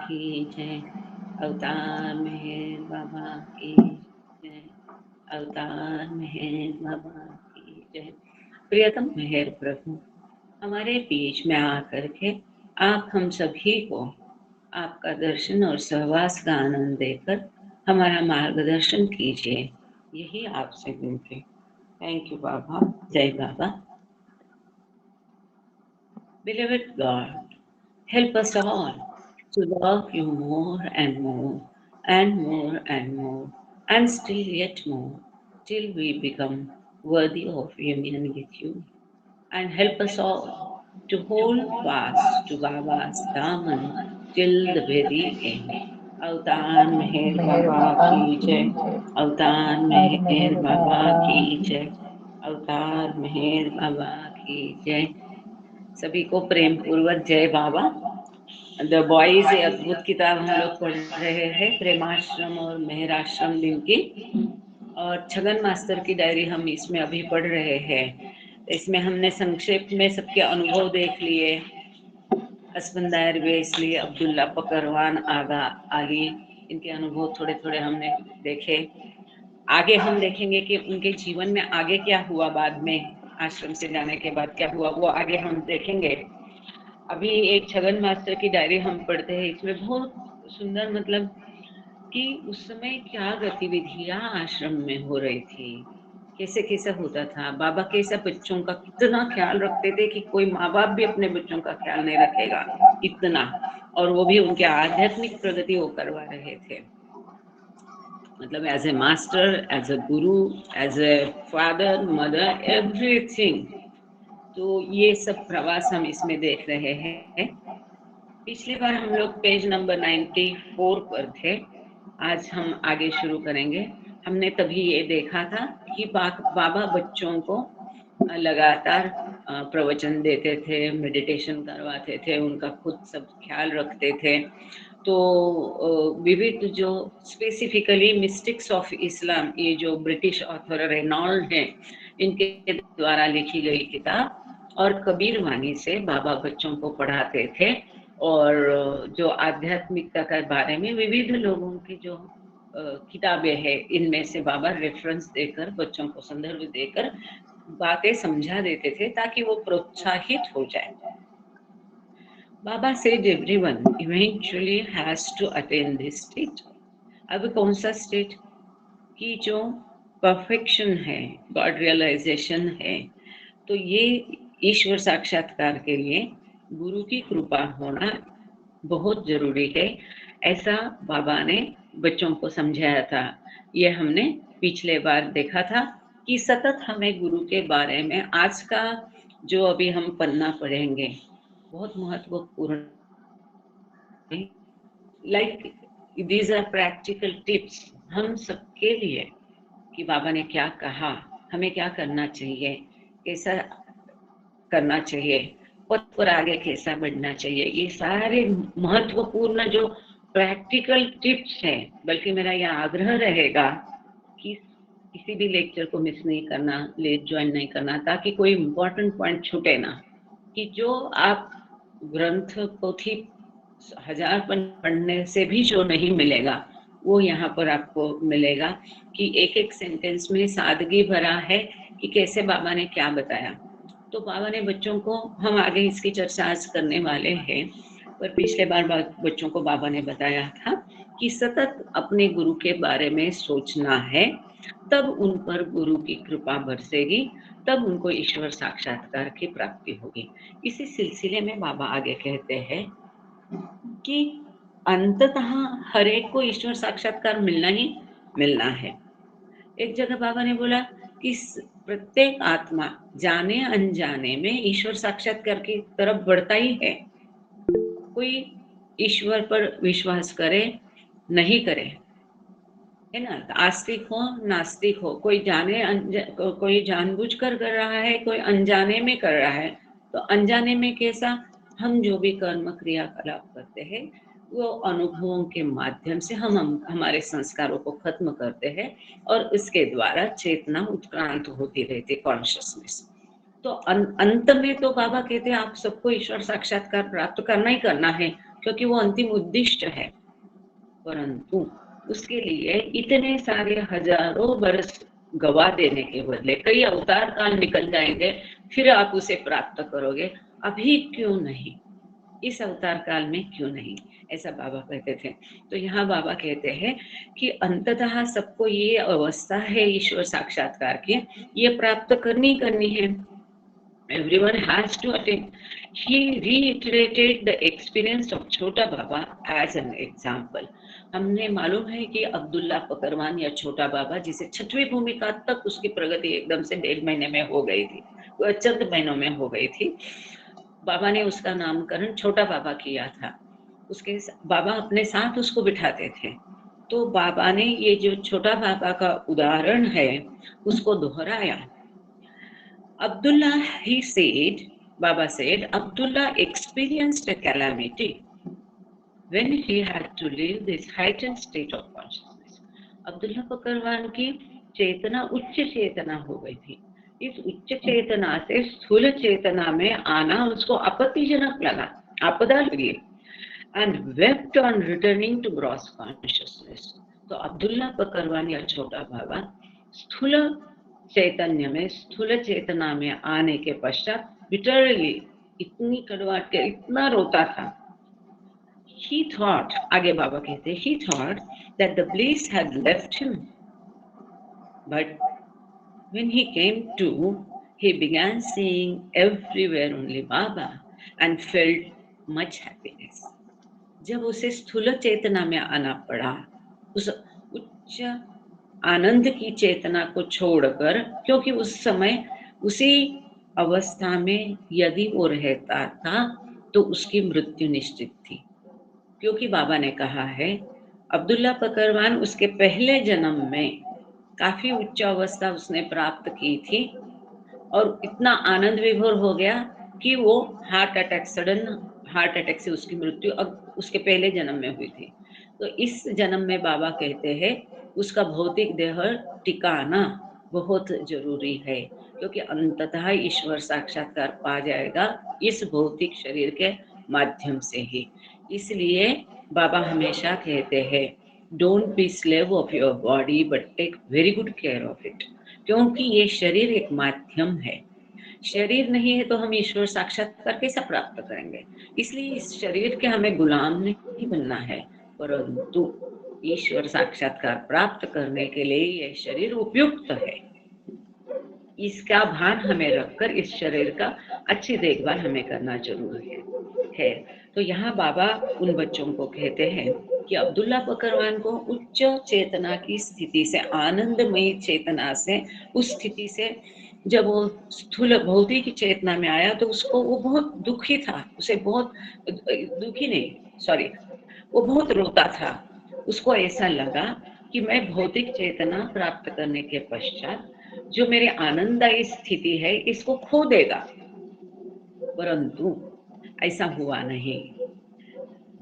की जय। अवतार मेहर बाबा की जय। अवतार मेहर बाबा की जय। प्रियतम मेहर प्रभु, हमारे बीच में आकर के आप हम सभी को आपका दर्शन और सहवास का आनंद देकर हमारा मार्गदर्शन कीजिए, यही आपसे विनती। थैंक यू बाबा। जय बाबा। Beloved God, help us all to love you more and more and more and more and still yet more till we become worthy of union with you. And help us all to hold fast to Baba's daman till the very end. अवतार मेहर बाबा की जय। अवतार मेहर बाबा की जय। अवतार मेहर बाबा की जय। सभी को प्रेम पूर्वक जय बाबा। द बॉयज ये अद्भुत किताब हम लोग पढ़ रहे हैं, प्रेमाश्रम और मेहराश्रम दिन की, और छगन मास्टर की डायरी हम इसमें अभी पढ़ रहे हैं। इसमें हमने संक्षेप में सबके अनुभव देख लिए। असफंदायर वेस्ली, अब्दुल्ला पकरवान आगा आली, इनके अनुभव थोड़े थोड़े हमने देखे। आगे हम देखेंगे कि उनके जीवन में आगे क्या हुआ, बाद में आश्रम से जाने के बाद क्या हुआ वो आगे हम देखेंगे। अभी एक छगन मास्टर की डायरी हम पढ़ते हैं, इसमें बहुत सुंदर मतलब कि उस समय क्या गतिविधियां आश्रम में हो रही थी, कैसे कैसे होता था। बाबा कैसे बच्चों का कितना ख्याल रखते थे कि कोई माँ बाप भी अपने बच्चों का ख्याल नहीं रखेगा इतना, और वो भी उनके आध्यात्मिक प्रगति वो करवा रहे थे। मतलब as a master, as a guru, as a father, mother, everything. तो ये सब प्रवास हम इसमें देख रहे हैं। पिछली बार हम लोग पेज नंबर 94 पर थे। आज हम आगे शुरू करेंगे। हमने तभी ये देखा था कि बाबा बच्चों को लगातार प्रवचन देते थे, मेडिटेशन करवाते थे, उनका खुद सब ख्याल रखते थे। तो विविध जो स्पेसिफिकली मिस्टिक्स ऑफ इस्लाम, ये जो ब्रिटिश ऑथर रेनॉल्ड हैं, इनके द्वारा लिखी गई किताब और कबीर वाणी से बाबा बच्चों को पढ़ाते थे। और जो आध्यात्मिकता के बारे में विविध लोगों की जो किताबें हैं, इनमें से बाबा रेफरेंस देकर, बच्चों को संदर्भ देकर बातें समझा देते थे ताकि वो प्रोत्साहित हो जाए। Baba said everyone eventually has to attain this state. अब कौन सा स्टेट? कि जो परफेक्शन है, गॉड रियलाइजेशन है। तो ये ईश्वर साक्षात्कार के लिए गुरु की कृपा होना बहुत जरूरी है, ऐसा बाबा ने बच्चों को समझाया था। ये हमने पिछले बार देखा था कि सतत हमें गुरु के बारे में, आज का जो अभी हम पन्ना पढ़ेंगे बहुत महत्वपूर्ण, like these are practical tips हम सबके लिए कि बाबा ने क्या कहा, हमें क्या करना चाहिए, कैसा करना चाहिए, पथ पर आगे कैसा बढ़ना चाहिए। ये सारे महत्वपूर्ण जो प्रैक्टिकल टिप्स हैं। बल्कि मेरा यह आग्रह रहेगा कि किसी भी लेक्चर को मिस नहीं करना, लेट ज्वाइन नहीं करना, ताकि कोई इम्पोर्टेंट पॉइंट छूटे ना। कि जो आप ग्रंथ पोथी 1000 पढ़ने से भी जो नहीं मिलेगा, वो यहाँ पर आपको मिलेगा कि एक एक सेंटेंस में सादगी भरा है कि कैसे बाबा ने क्या बताया। तो बाबा ने बच्चों को, हम आगे इसकी चर्चा आज करने वाले हैं, पर पिछले बार बच्चों को बाबा ने बताया था कि सतत अपने गुरु के बारे में सोचना है, तब उन पर गुरु की कृपा बरसेगी, तब उनको ईश्वर साक्षात्कार की प्राप्ति होगी। इसी सिलसिले में बाबा आगे कहते हैं कि अंततः हर एक को ईश्वर साक्षात्कार मिलना ही मिलना है। एक जगह बाबा ने बोला कि प्रत्येक आत्मा जाने अनजाने में ईश्वर साक्षात्कार की तरफ बढ़ता ही है। कोई ईश्वर पर विश्वास करे नहीं करे, है ना, आस्तिक हो नास्तिक हो, कोई कोई जानबूझकर कर रहा है, कोई अनजाने में कर रहा है। तो अनजाने में कैसा? हम जो भी कर्म क्रियाकलाप करते हैं वो अनुभवों के माध्यम से हम हमारे संस्कारों को खत्म करते हैं, और इसके द्वारा चेतना उत्क्रांत होती रहती, कॉन्शियसनेस। तो अंत में तो बाबा कहते हैं आप सबको ईश्वर साक्षात्कार प्राप्त करना ही करना है। क्योंकि वो अंतिम उद्दिष्ट है। परंतु उसके लिए इतने सारे हजारों वर्ष गवा देने के बदले कई अवतार काल निकल जाएंगे, फिर आप उसे प्राप्त करोगे। अभी क्यों नहीं, इस अवतार काल में क्यों नहीं, ऐसा बाबा कहते थे। तो यहाँ बाबा कहते हैं कि अंततः सबको ये अवस्था है ईश्वर साक्षात्कार की, ये प्राप्त करनी है। Everyone has to attain. He reiterated the experience of छोटा बाबा as an example. हमने मालूम है कि अब्दुल्ला पकरवान या छोटा बाबा, जिसे 6वीं भूमिका तक उसकी प्रगति एकदम से 1.5 महीने में हो गई थी, चंद महीनों में हो गई थी। बाबा ने उसका नामकरण छोटा बाबा किया था। उसके बाबा अपने साथ उसको बिठाते थे। तो बाबा ने ये जो छोटा बाबा का उदाहरण है उसको दोहराया। Abdullah, he said, Baba said, Abdullah experienced a calamity when he had to leave this heightened state of consciousness. Abdullah पकरवान की चेतना उच्च चेतना हो गई थी। इस उच्च चेतना से स्थूल चेतना में आना उसको आपत्तिजनक लगा, आपदा लगी। And wept on returning to gross consciousness. तो अब्दुल्ला पकरवान या छोटा बाबा स्थूल चैतन्य में, स्थूल चेतना में आने के पश्चात बिटरली, इतनी कड़वाहट के इतना रोता था। He thought, आगे बाबा कहते, he thought that the bliss had left him, but when he came to, he began seeing everywhere only Baba and felt much happiness. जब उसे स्थूल चेतना में आना पड़ा, उस उच्च आनंद की चेतना को छोड़कर, क्योंकि उस समय उसी अवस्था में यदि वो रहता था तो उसकी मृत्यु निश्चित थी। क्योंकि बाबा ने कहा है, अब्दुल्ला पकरवान उसके पहले जन्म में काफी उच्च अवस्था उसने प्राप्त की थी और इतना आनंद विभोर हो गया कि वो heart attack, sudden heart attack से उसकी मृत्यु अब उसके पहले जन्म में हुई थी। तो इस जन्म में बाबा कहते हैं उसका भौतिक देह टिकाना बहुत जरूरी है, क्योंकि अंततः ईश्वर साक्षात्कार पा जाएगा इस भौतिक शरीर के माध्यम से ही। इसलिए बाबा हमेशा कहते हैं, don't be slave of your body but take very good care of it, क्योंकि ये शरीर एक माध्यम है। शरीर नहीं है तो हम ईश्वर साक्षात्कार कैसा प्राप्त करेंगे। इसलिए इस शरीर के हमें गुलाम नहीं बनना है, परंतु ईश्वर साक्षात्कार प्राप्त करने के लिए यह शरीर उपयुक्त है। इसका भान हमें रखकर इस शरीर का अच्छी देखभाल हमें करना जरूरी है। तो यहाँ बाबा उन बच्चों को कहते हैं कि अब्दुल्ला पकरवान को उच्च चेतना की स्थिति से, आनंदमयी चेतना से, उस स्थिति से जब वो स्थूल भौतिक चेतना में आया तो उसको वो बहुत दुखी था, उसे बहुत दुखी नहीं, सॉरी, वो बहुत रोता था। उसको ऐसा लगा कि मैं भौतिक चेतना प्राप्त करने के पश्चात जो मेरी आनंददायी स्थिति है इसको खो देगा, परंतु ऐसा हुआ नहीं।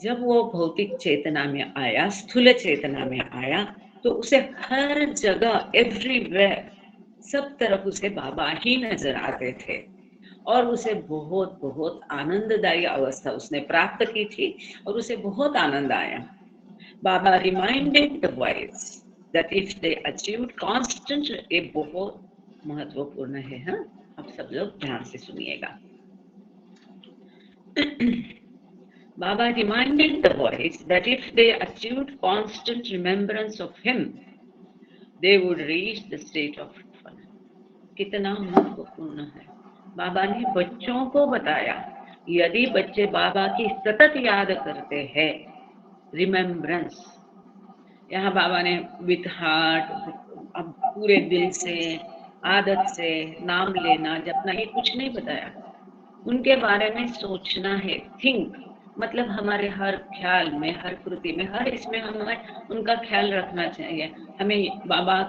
जब वो भौतिक चेतना में आया, स्थूल चेतना में आया, तो उसे हर जगह, एवरीवेयर, सब तरफ उसे बाबा ही नजर आते थे और उसे बहुत बहुत आनंददायी अवस्था उसने प्राप्त की थी और उसे बहुत आनंद आया। Baba reminded the boys that if they achieved constant, ये बहुत महत्वपूर्ण है। हाँ, अब सब लोग ध्यान से सुनिएगा। Baba reminded the boys that if they achieved constant remembrance of him, they would reach the state of fun. कितना महत्वपूर्ण है। बाबा ने बच्चों को बताया, यदि बच्चे बाबा की सतत याद करते हैं, रिमेम्बरेंस, यहाँ बाबा ने विथ हार्ट, अब पूरे दिल से, आदत से नाम लेना, जपना, ये कुछ नहीं बताया। उनके बारे में सोचना है, थिंक, मतलब हमारे हर ख्याल में, हर कृति में, हर इसमें हमें उनका ख्याल रखना चाहिए। हमें बाबा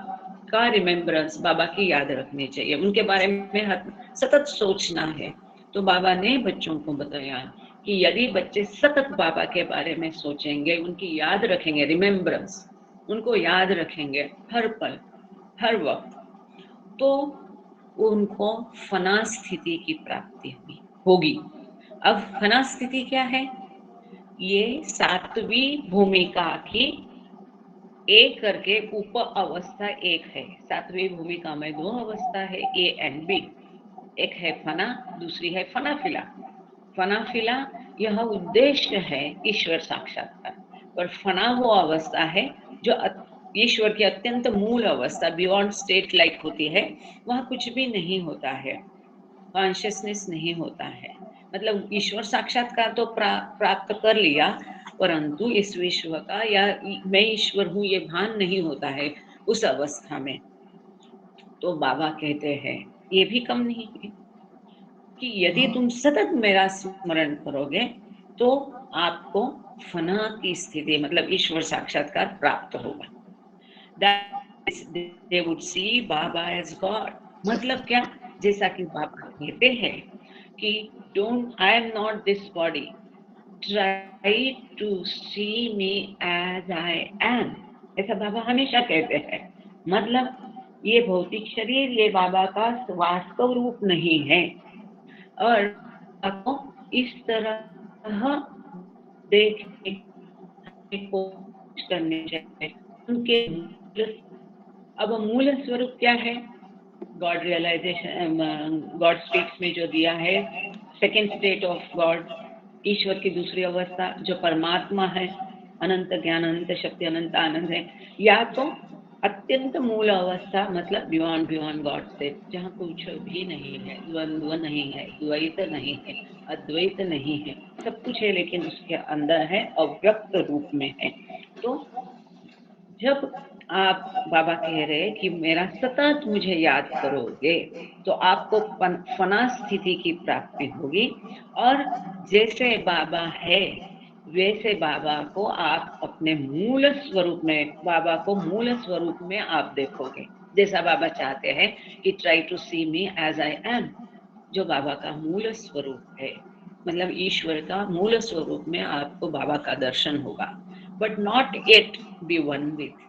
का रिमेम्बरेंस, बाबा की याद रखनी चाहिए, उनके बारे में हर सतत सोचना है। तो बाबा ने बच्चों को बताया कि यदि बच्चे सतत बाबा के बारे में सोचेंगे, उनकी याद रखेंगे, रिमेम्बरेंस, उनको याद रखेंगे हर पल, हर वक्त, तो उनको फना स्थिति की प्राप्ति होगी। अब फना स्थिति क्या है? ये सातवीं भूमिका की एक करके उप अवस्था एक है। सातवीं भूमिका में दो अवस्था है, ए एंड बी। एक है फना, दूसरी है फनाफिला। फनाफिला यह उद्देश्य है ईश्वर साक्षात्कार, पर फना वो अवस्था है जो ईश्वर की अत्यंत मूल अवस्था बियॉन्ड स्टेट लाइट होती है। वहां कुछ भी नहीं होता है, कॉन्शियसनेस नहीं होता है। मतलब ईश्वर साक्षात्कार तो प्राप्त कर लिया, परंतु इस विश्व का या मैं ईश्वर हूँ ये भान नहीं होता है उस अवस्था में। तो बाबा कहते हैं ये भी कम नहीं है कि यदि तुम सतत मेरा स्मरण करोगे तो आपको फना की स्थिति मतलब ईश्वर साक्षात्कार प्राप्त होगा। They would see Baba as God। मतलब क्या, जैसा कि बाबा कहते हैं कि don't I am not this body, try to see me as I am। ऐसा बाबा हमेशा कहते हैं। मतलब ये भौतिक शरीर ये बाबा का वास्तव रूप नहीं है, और आपको इस तरह देखने की कोशिश करनी चाहिए उनके। अब मूल स्वरूप क्या है? गॉड रियलाइजेशन, गॉड स्पीक्स में जो दिया है सेकेंड स्टेट ऑफ गॉड, ईश्वर की दूसरी अवस्था जो परमात्मा है, अनंत ज्ञान, अनंत शक्ति, अनंत आनंद है। या तो अत्यंत मूल अवस्था मतलब बियॉन्ड गॉड स्टेट, जहाँ कुछ भी नहीं है, द्वंद्व नहीं है, द्वैत नहीं है, अद्वैत नहीं है, सब कुछ है लेकिन उसके अंदर है, अव्यक्त रूप में है। तो जब आप बाबा कह रहे कि मेरा सतत मुझे याद करोगे तो आपको फना स्थिति की प्राप्ति होगी, और जैसे बाबा है वैसे बाबा को आप अपने मूल स्वरूप में, बाबा को मूल स्वरूप में आप देखोगे। जैसा बाबा चाहते हैं कि try to see me as I am, जो बाबा का मूल स्वरूप है। मतलब ईश्वर का मूल स्वरूप में आपको बाबा का दर्शन होगा, but not yet be one with,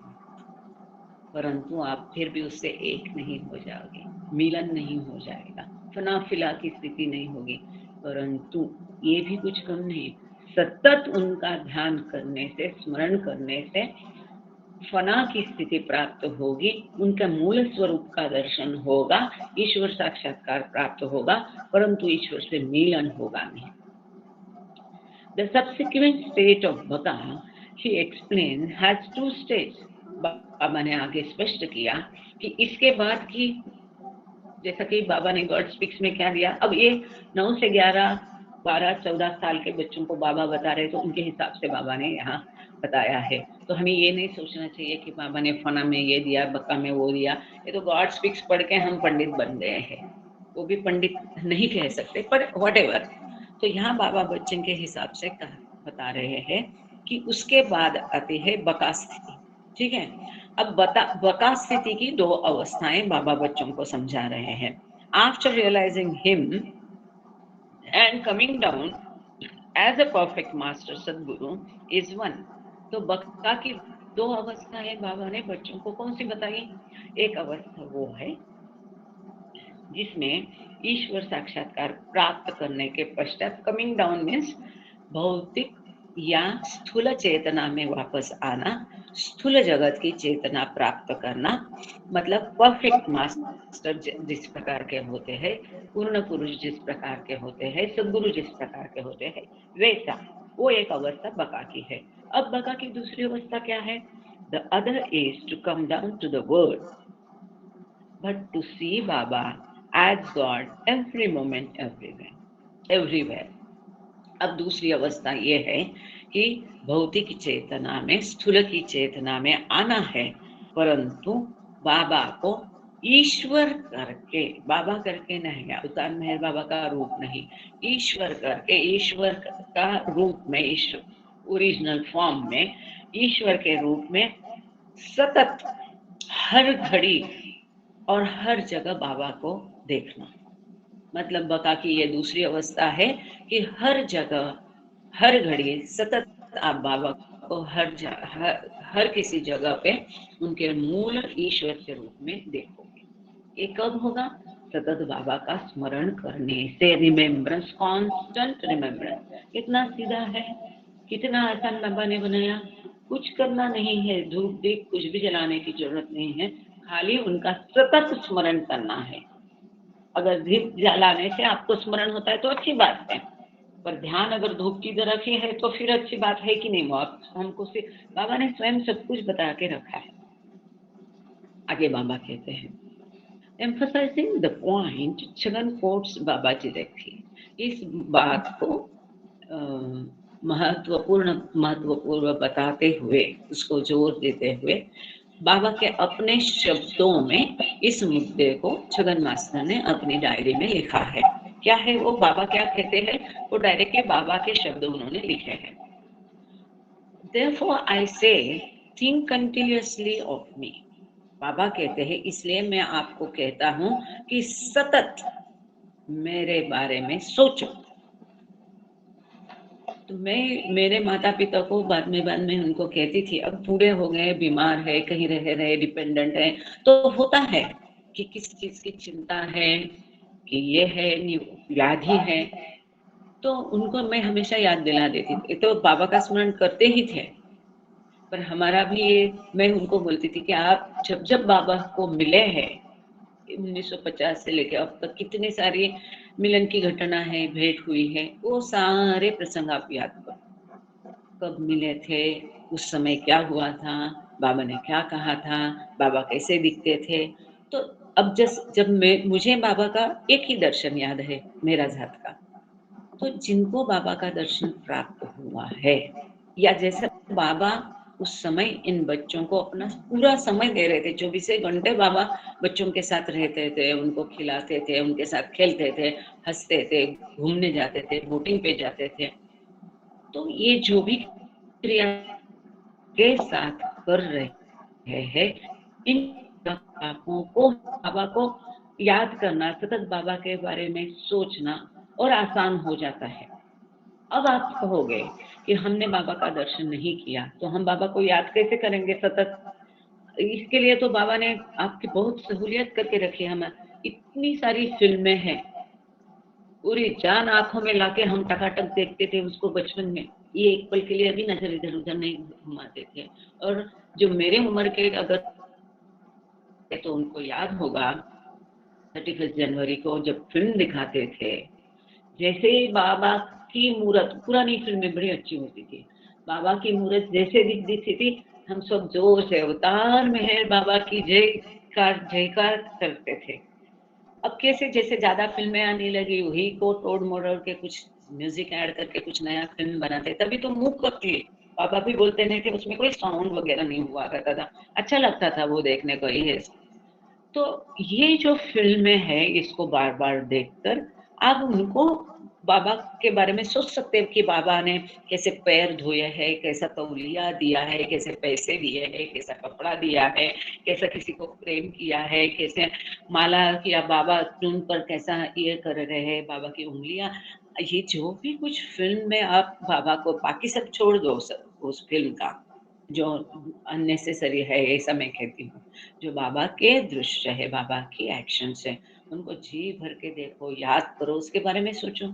परंतु आप फिर भी उससे एक नहीं हो जाओगे, मिलन नहीं हो जाएगा, फना फिला की स्थिति नहीं होगी। परंतु ये भी कुछ कम नहीं, सतत उनका ध्यान करने से, स्मरण करने से फना की स्थिति प्राप्त होगी, उनका मूल स्वरूप का दर्शन होगा, ईश्वर साक्षात्कार प्राप्त होगा, परंतु ईश्वर से मिलन होगा नहीं। The subsequent state of Bhaka, he explained, has two stages। बाबा ने आगे स्पष्ट किया कि इसके बाद की, जैसा कि बाबा ने गॉड स्पीक्स में क्या दिया, अब ये 9 से 11, 12, 14 साल के बच्चों को बाबा बता रहे, तो उनके हिसाब से बाबा ने यहाँ बताया है। तो हमें ये नहीं सोचना चाहिए कि बाबा ने फना में ये दिया, बका में वो दिया। ये तो गॉड स्पीक्स पढ़ के हम पंडित बन गए हैं, वो भी पंडित नहीं कह सकते, पर व्हाटएवर। तो यहाँ बाबा बच्चन के हिसाब से बता रहे हैं कि उसके बाद आती है बका स्थिति। ठीक है, अब बका स्थिति की दो अवस्थाएं बाबा बच्चों को समझा रहे हैं। After realising him and coming down as a perfect master सदगुरु इज वन। तो बका की दो अवस्थाएं बाबा ने बच्चों को कौन सी बताई? एक अवस्था वो है जिसमें ईश्वर साक्षात्कार प्राप्त करने के पश्चात कमिंग डाउन मीन्स भौतिक या स्थूल चेतना में वापस आना, स्थूल जगत की चेतना प्राप्त करना। मतलब परफेक्ट मास्टर जिस प्रकार के होते हैं, पूर्ण पुरुष जिस प्रकार के होते हैं, सद्गुरु जिस प्रकार के होते हैं, वैसा वो एक अवस्था बका की है। अब बका की दूसरी अवस्था क्या है? The other is to come down to the world but to see Baba as God every moment, everywhere। अब दूसरी अवस्था ये है कि भौतिक चेतना में, स्थूल की चेतना में आना है, परंतु बाबा को ईश्वर करके, बाबा करके नहीं, अवतार मेहर बाबा का रूप नहीं, ईश्वर करके, ईश्वर का रूप में, ईश्वर ओरिजिनल फॉर्म में, ईश्वर के रूप में सतत हर घड़ी और हर जगह बाबा को देखना। मतलब बका की ये दूसरी अवस्था है कि हर जगह, हर घड़ी सतत आप बाबा को हर किसी जगह पे उनके मूल ईश्वर के रूप में देखोगे। ये कब होगा? सतत बाबा का स्मरण करने से। Remembrance, constant remembrance. कितना सीधा है, कितना आसान बाबा ने बनाया। कुछ करना नहीं है, धूप दीप कुछ भी जलाने की जरूरत नहीं है, खाली उनका सतत स्मरण करना है। अगर दीप जलाने से आपको स्मरण होता है तो अच्छी बात है, पर ध्यान अगर धूप की तरफ ही है तो फिर अच्छी बात है कि नहीं। वो आप हमको सिर्फ बाबा ने स्वयं सब कुछ बता के रखा है। आगे बाबा कहते हैं, emphasising the point, Chhagan quotes Baba ji देखिए इस बात को महत्वपूर्ण बताते हुए, उसको जोर देते हुए बाबा के अपने शब्दों में इस मुद्दे को छगन मास्टर ने अपनी डायरी में लिखा है। क्या है वो, बाबा क्या कहते हैं, वो डायरेक्टली बाबा के शब्द उन्होंने लिखे हैं। Therefore I say, think continuously of me। बाबा कहते हैं इसलिए मैं आपको कहता हूं कि सतत मेरे बारे में सोचो। तो मैं मेरे माता पिता को बाद में उनको कहती थी, अब बूढ़े हो गए, बीमार है, कहीं रह रहे, डिपेंडेंट है, तो होता है कि किस चीज की चिंता है, कि ये है, व्याधि है, तो उनको मैं हमेशा याद दिला देती थी। तो बाबा का स्मरण करते ही थे, पर हमारा भी ये, मैं उनको बोलती थी कि आप जब जब बाबा को मिले हैं 1950 से लेकर अब तक कितनी सारी मिलन की घटना है, भेंट हुई है, वो सारे प्रसंग आप याद करो। कब मिले थे, उस समय क्या हुआ था, बाबा ने क्या कहा था, बाबा कैसे दिखते थे। तो अब जब मुझे बाबा का एक ही दर्शन याद है, मेरा जात का। तो जिनको बाबा का दर्शन प्राप्त हुआ है, या जैसे बाबा उस समय इन बच्चों को अपना पूरा समय दे रहे थे, 24 घंटे बाबा बच्चों के साथ रहते थे, उनको खिलाते थे, उनके साथ खेलते थे, हंसते थे, घूमने जाते थे, बोटिंग पे जाते थे। तो ये जो भी क्रिया के साथ कर रहे हैं, इन पापों को, बाबा को याद करना, सतत बाबा के बारे में सोचना और आसान हो जाता है। अब आप कहोगे कि हमने बाबा का दर्शन नहीं किया तो हम बाबा को याद कैसे करेंगे सतत। इसके लिए तो बाबा ने आपकी बहुत सहूलियत करके रखी है। हम इतनी सारी फिल्में हैं, पूरी जान आंखों में लाके हम टकाटक देखते थे उसको बचपन में, ये एक पल के लिए भी नजर इधर उधर नहीं घुमाते थे। और जो मेरे उम्र के अगर तो उनको याद होगा 31 जनवरी को जब फिल्म दिखाते थे, जैसे ही बाबा की मूर्त, पुरानी फिल्में बड़ी अच्छी होती थी, बाबा की मूर्त जैसे दिखती थी, हम सब जोर से अवतार मेहर बाबा की जयकार जयकार करते थे। अब कैसे जैसे ज्यादा फिल्में आने लगी, वही को तोड़ मोड़ के कुछ म्यूजिक ऐड करके कुछ नया फिल्म बनाते, तभी तो मुंह करती, पापा भी बोलते नहीं थे, उसमें कोई साउंड वगैरह नहीं हुआ करता था, अच्छा लगता था वो देखने को ही है। तो ये जो फिल्में हैं, इसको बार बार देखकर आप उनको बाबा के बारे में सोच सकते हैं कि बाबा ने कैसे पैर धोए हैं, कैसा तौलिया दिया है, कैसे पैसे दिए हैं, कैसा कपड़ा दिया है, कैसा किसी को प्रेम किया है, कैसे माला किया, बाबा चुन पर कैसा ये कर रहे हैं, बाबा की उंगलियां, ये जो भी कुछ फिल्म में आप बाबा को, बाकी सब छोड़ दो, सब उस फिल्म का जो अननेसेसरी है, ऐसा मैं कहती हूँ। जो बाबा के दृश्य है, बाबा की एक्शन है, उनको जी भर के देखो, याद करो, उसके बारे में सोचो।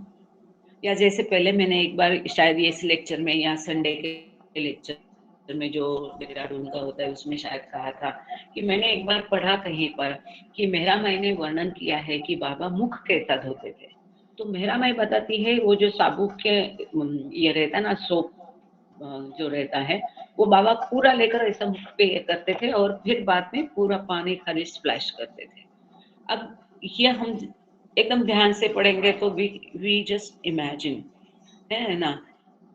या जैसे पहले मैंने एक बार शायद इस लेक्चर में या संडे के लेक्चर में जो देहरादून का होता है उसमें शायद कहा था कि मैंने एक बार पढ़ा कहीं पर कि मेहरा माई ने वर्णन किया है कि बाबा मुख कैसा धोते थे। तो मेहरा माई बताती है वो जो साबुक के ये रहता है ना, सोप जो रहता है, वो बाबा पूरा लेकर ऐसा मुख पे करते थे और फिर बाद में पूरा पानी खाली स्प्लैश करते थे। अब ये हम एकदम ध्यान से पढ़ेंगे तो वी जस्ट इमेजिन, है ना,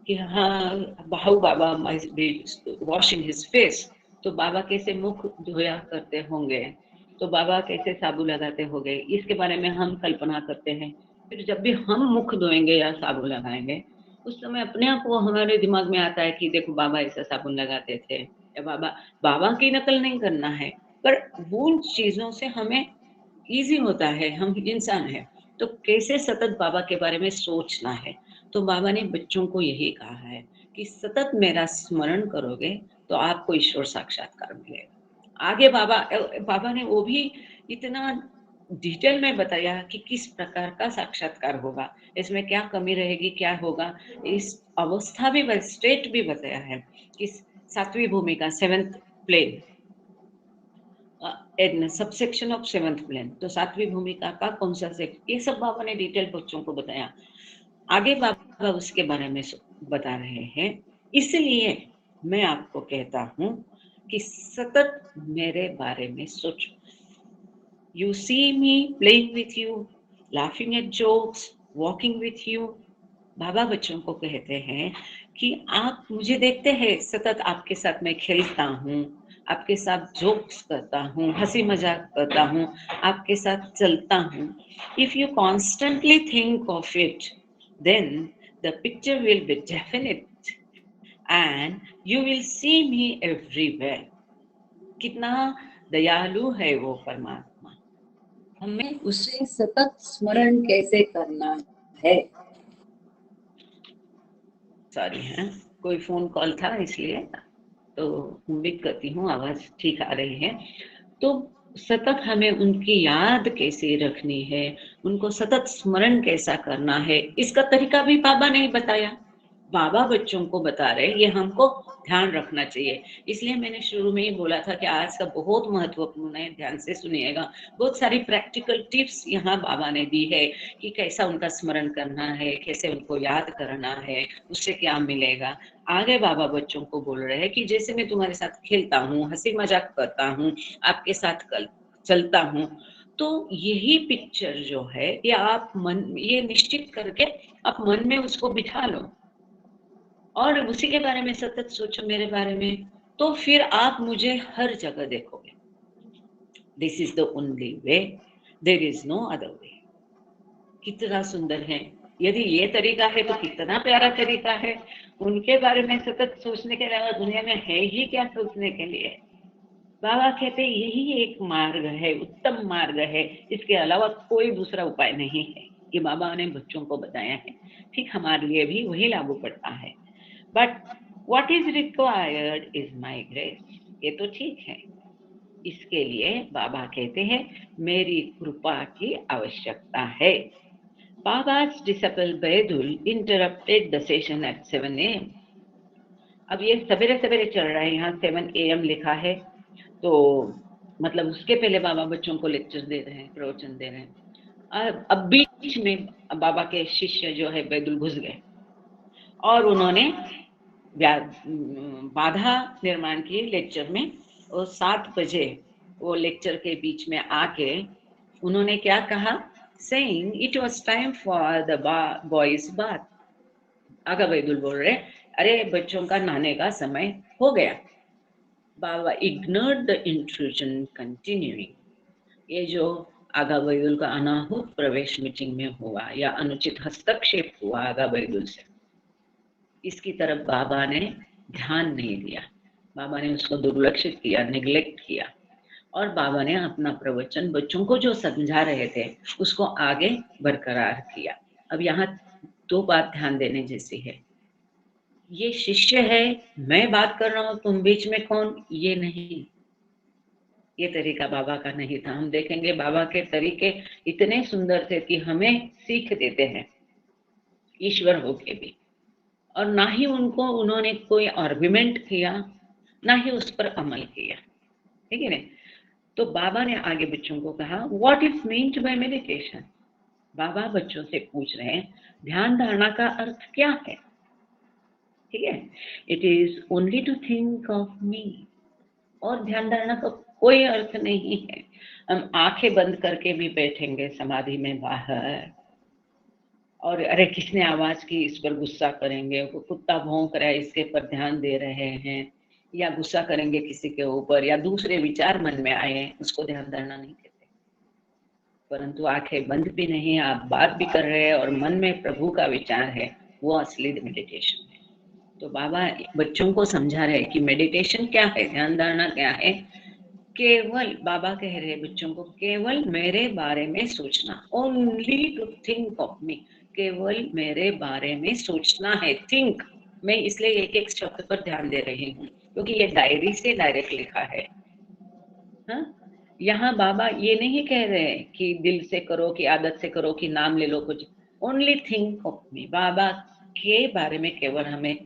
कि हाँ, how Baba might be washing his face, तो बाबा कैसे मुख धोया करते होंगे, तो बाबा कैसे साबु लगाते होंगे, इसके बारे में हम कल्पना करते हैं। फिर जब भी हम मुख धोएंगे या साबु लगाएंगे, उस समय अपने आप वो हमारे दिमाग में आता है कि देखो बाबा ऐसा साबुन लगाते थे, या बाबा, बाबा की नकल नहीं करना है, पर उन चीजों से हमें इजी होता है, हम इंसान हैं, तो कैसे सतत बाबा के बारे में सोचना है। तो बाबा ने बच्चों को यही कहा है कि सतत मेरा स्मरण करोगे तो आपको ईश्वर साक्षात्कार मिलेगा। आगे बाबा बाबा ने वो भी इतना डिटेल में बताया कि किस प्रकार का साक्षात्कार होगा, इसमें क्या कमी रहेगी, क्या होगा, इस अवस्था भी स्टेट भी बताया है कि सातवीं भूमिका, seventh plane, in subsection of seventh plane, तो सातवीं भूमिका का कौन सा सेक्शन, ये सब बाबा ने डिटेल बच्चों को बताया। आगे बाबा उसके बारे में बता रहे हैं। इसलिए मैं आपको कहता हूँ कि सतत मेरे बारे में सोचो। You see me playing with you, laughing at jokes, walking with you. बाबा बच्चों को कहते हैं कि आप मुझे देखते हैं, सतत आपके साथ मैं खेलता हूँ, आपके साथ जोक्स करता हूँ, हंसी मजाक करता हूँ, आपके साथ चलता हूँ। If you constantly think of it, then the picture will be definite and you will see me everywhere. कितना दयालु है वो परमात्मा, हमें उसे सतत स्मरण कैसे करना है। सॉरी है, कोई फोन कॉल था इसलिए तो उम्मीद करती हूँ आवाज ठीक आ रही है। तो सतत हमें उनकी याद कैसे रखनी है, उनको सतत स्मरण कैसा करना है, इसका तरीका भी बाबा ने बताया। बाबा बच्चों को बता रहे, ये हमको ध्यान रखना चाहिए। इसलिए मैंने शुरू में ही बोला था कि आज का बहुत महत्वपूर्ण है, ध्यान से सुनिएगा। बहुत सारी प्रैक्टिकल टिप्स यहाँ बाबा ने दी है कि कैसा उनका स्मरण करना है, कैसे उनको याद करना है, उससे क्या मिलेगा। आगे बाबा बच्चों को बोल रहे हैं कि जैसे मैं तुम्हारे साथ खेलता हूँ, हंसी मजाक करता हूँ, आपके साथ चलता हूँ, तो यही पिक्चर जो है ये आप मन, ये निश्चित करके आप मन में उसको बिठा लो और उसी के बारे में सतत सोचो, मेरे बारे में, तो फिर आप मुझे हर जगह देखोगे। This is the only way, there is no other way. कितना सुंदर है, यदि ये तरीका है तो कितना प्यारा तरीका है। उनके बारे में सतत सोचने के अलावा दुनिया में है ही क्या सोचने के लिए। बाबा कहते यही एक मार्ग है, उत्तम मार्ग है, इसके अलावा कोई दूसरा उपाय नहीं है। ये बाबा ने बच्चों को बताया है, ठीक हमारे लिए भी वही लागू पड़ता है। But what is required is my grace। ये तो ठीक है, इसके लिए बाबा कहते हैं मेरी कृपा की आवश्यकता है। बाबा's disciple Baidul interrupted the session at 7 a.m। अब ये सवेरे सवेरे चल रहा है, यहाँ 7 a.m लिखा है, तो मतलब उसके पहले बाबा बच्चों को लेक्चर दे रहे हैं, प्रवचन दे रहे हैं। अब बीच में बाबा के शिष्य जो है बैदुल घुस गए और उन्होंने बाधा निर्माण की लेक्चर में। और 7 बजे वो लेक्चर के बीच में आके उन्होंने क्या कहा, saying it was time for the boys bath. Agha Baidul बोल रहे, अरे बच्चों का नहाने का समय हो गया। बाबा इग्नोर्ड द इंट्रूजन कंटिन्यूइंग। ये जो आगा बैदुल का अनाहुत प्रवेश मीटिंग में हुआ या अनुचित हस्तक्षेप हुआ आगा बैदुल से, इसकी तरफ बाबा ने ध्यान नहीं दिया। बाबा ने उसको दुर्लक्षित किया, निग्लेक्ट किया, और बाबा ने अपना प्रवचन बच्चों को जो समझा रहे थे उसको आगे बरकरार किया। अब यहाँ 2 बात ध्यान देने जैसी है। ये शिष्य है, मैं बात कर रहा हूँ, तुम बीच में कौन, ये नहीं, ये तरीका बाबा का नहीं था। हम देखेंगे बाबा के तरीके इतने सुंदर थे कि हमें सीख देते हैं, ईश्वर होके भी। और ना ही उनको उन्होंने कोई आर्ग्यूमेंट किया, ना ही उस पर अमल किया, ठीक है ना। तो बाबा ने आगे बच्चों को कहा what is meant by meditation. Baba बच्चों से पूछ रहे हैं ध्यान धारणा का अर्थ क्या है, ठीक है। It is only to think of me. और ध्यान धारणा का कोई अर्थ नहीं है। हम आंखें बंद करके भी बैठेंगे समाधि में बाहर, और अरे किसने आवाज की, इस पर गुस्सा करेंगे, वो कुत्ता भौंक रहा है इसके पर ध्यान दे रहे हैं, या गुस्सा करेंगे किसी के ऊपर, या दूसरे विचार मन में आए, उसको ध्यान धरना नहीं कहते। परंतु आंखें बंद भी नहीं, आप बात भी कर रहे हैं और मन में प्रभु का विचार है, वो असली मेडिटेशन है। तो बाबा बच्चों को समझा रहे कि मेडिटेशन क्या है, ध्यान धारणा क्या है। केवल बाबा कह रहे बच्चों को केवल मेरे बारे में सोचना, only to think of me. केवल मेरे बारे में सोचना है, थिंक। मैं इसलिए एक एक शब्द पर ध्यान दे रही हूँ क्योंकि ये डायरी से डायरेक्ट लिखा है। हाँ? यहाँ बाबा ये नहीं कह रहे कि दिल से करो, कि आदत से करो, कि नाम ले लो कुछ। ओनली थिंक ऑफ मी, बाबा के बारे में केवल हमें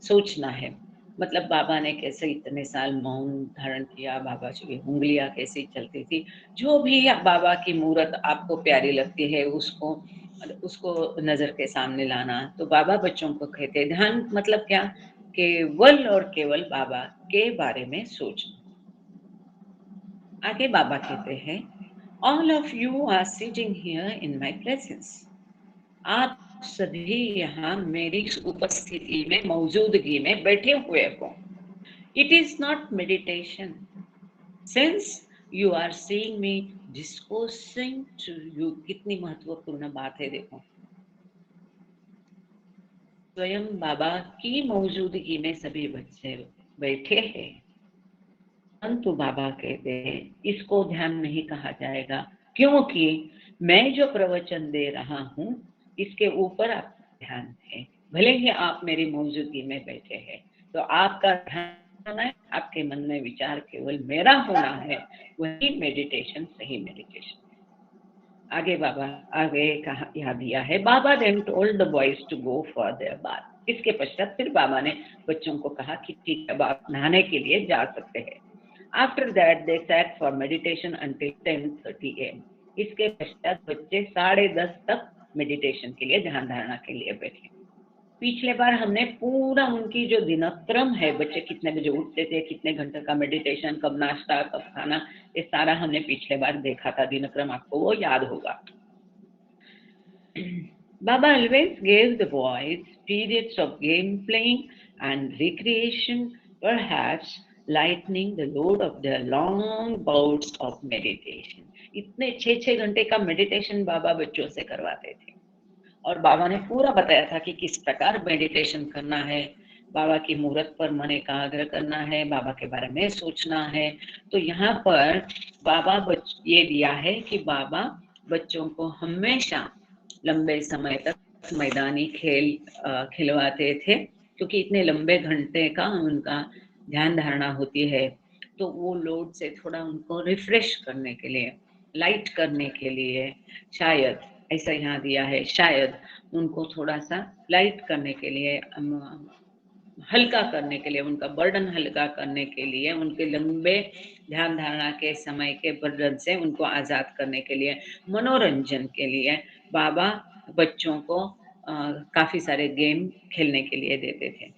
सोचना है। मतलब बाबा ने कैसे इतने साल मौन धारण किया, बाबा की उंगलियां कैसी चलती थी, जो भी बाबा की मूर्त आपको प्यारी लगती है उसको उसको नजर के सामने लाना। तो बाबा बच्चों को कहते हैं ध्यान मतलब क्या, केवल और केवल बाबा के बारे में सोचना। आगे बाबा कहते हैं, all of you are sitting here in my presence. आप सभी यहाँ मेरी उपस्थिति में, मौजूदगी में बैठे हुए हो। It is not meditation, since you are seeing me discoursing to you. कितनी महत्वपूर्ण बात है देखो, स्वयं बाबा की मौजूदगी में सभी बच्चे बैठे हैं, परंतु बाबा कहते हैं इसको ध्यान नहीं कहा जाएगा, क्योंकि मैं जो प्रवचन दे रहा हूं इसके ऊपर आपका ध्यान है। भले ही आप मेरी मौजूदगी में बैठे हैं, तो आपका ध्यान होना है, आपके मन में विचार केवल मेरा होना है, वही मेडिटेशन, सही मेडिटेशन। आगे बाबा आगे कहा यह दिया है, Baba then told the boys to go for their bath. इसके पश्चात फिर बाबा ने बच्चों को कहा कि ठीक है, आप नहाने के लिए जा सकते हैं। After that they sat for meditation until 10:30 AM। इसके पश्चात बच्चे 10:30 तक मेडिटेशन के लिए, ध्यान धारणा के लिए बैठे। पिछले बार हमने पूरा उनकी जो दिनक्रम है, बच्चे कितने बजे उठते थे, कितने घंटे का मेडिटेशन, कब नाश्ता, कब खाना, ये सारा हमने पिछले बार देखा था दिनक्रम, आपको वो याद होगा। Baba always gave the boys periods of game playing and recreation, perhaps lightening the load of their long bouts of meditation. इतने 6-6 घंटे का मेडिटेशन बाबा बच्चों से करवाते थे, और बाबा ने पूरा बताया था कि किस प्रकार मेडिटेशन करना है, बाबा की मूर्त पर मन एकाग्र करना है, बाबा के बारे में सोचना है। तो यहाँ पर बाबा ये दिया है कि बाबा बच्चों को हमेशा लंबे समय तक मैदानी खेल खिलवाते थे, क्योंकि इतने लंबे घंटे का उनका ध्यान धारणा होती है। तो वो लोड से थोड़ा उनको रिफ्रेश करने के लिए, लाइट करने के लिए, शायद ऐसा यहाँ दिया है, शायद उनको थोड़ा सा लाइट करने के लिए, हल्का करने के लिए, उनका बर्डन हल्का करने के लिए, उनके लंबे ध्यान धारणा के समय के बर्डन से उनको आजाद करने के लिए, मनोरंजन के लिए बाबा बच्चों को काफी सारे गेम खेलने के लिए देते थे।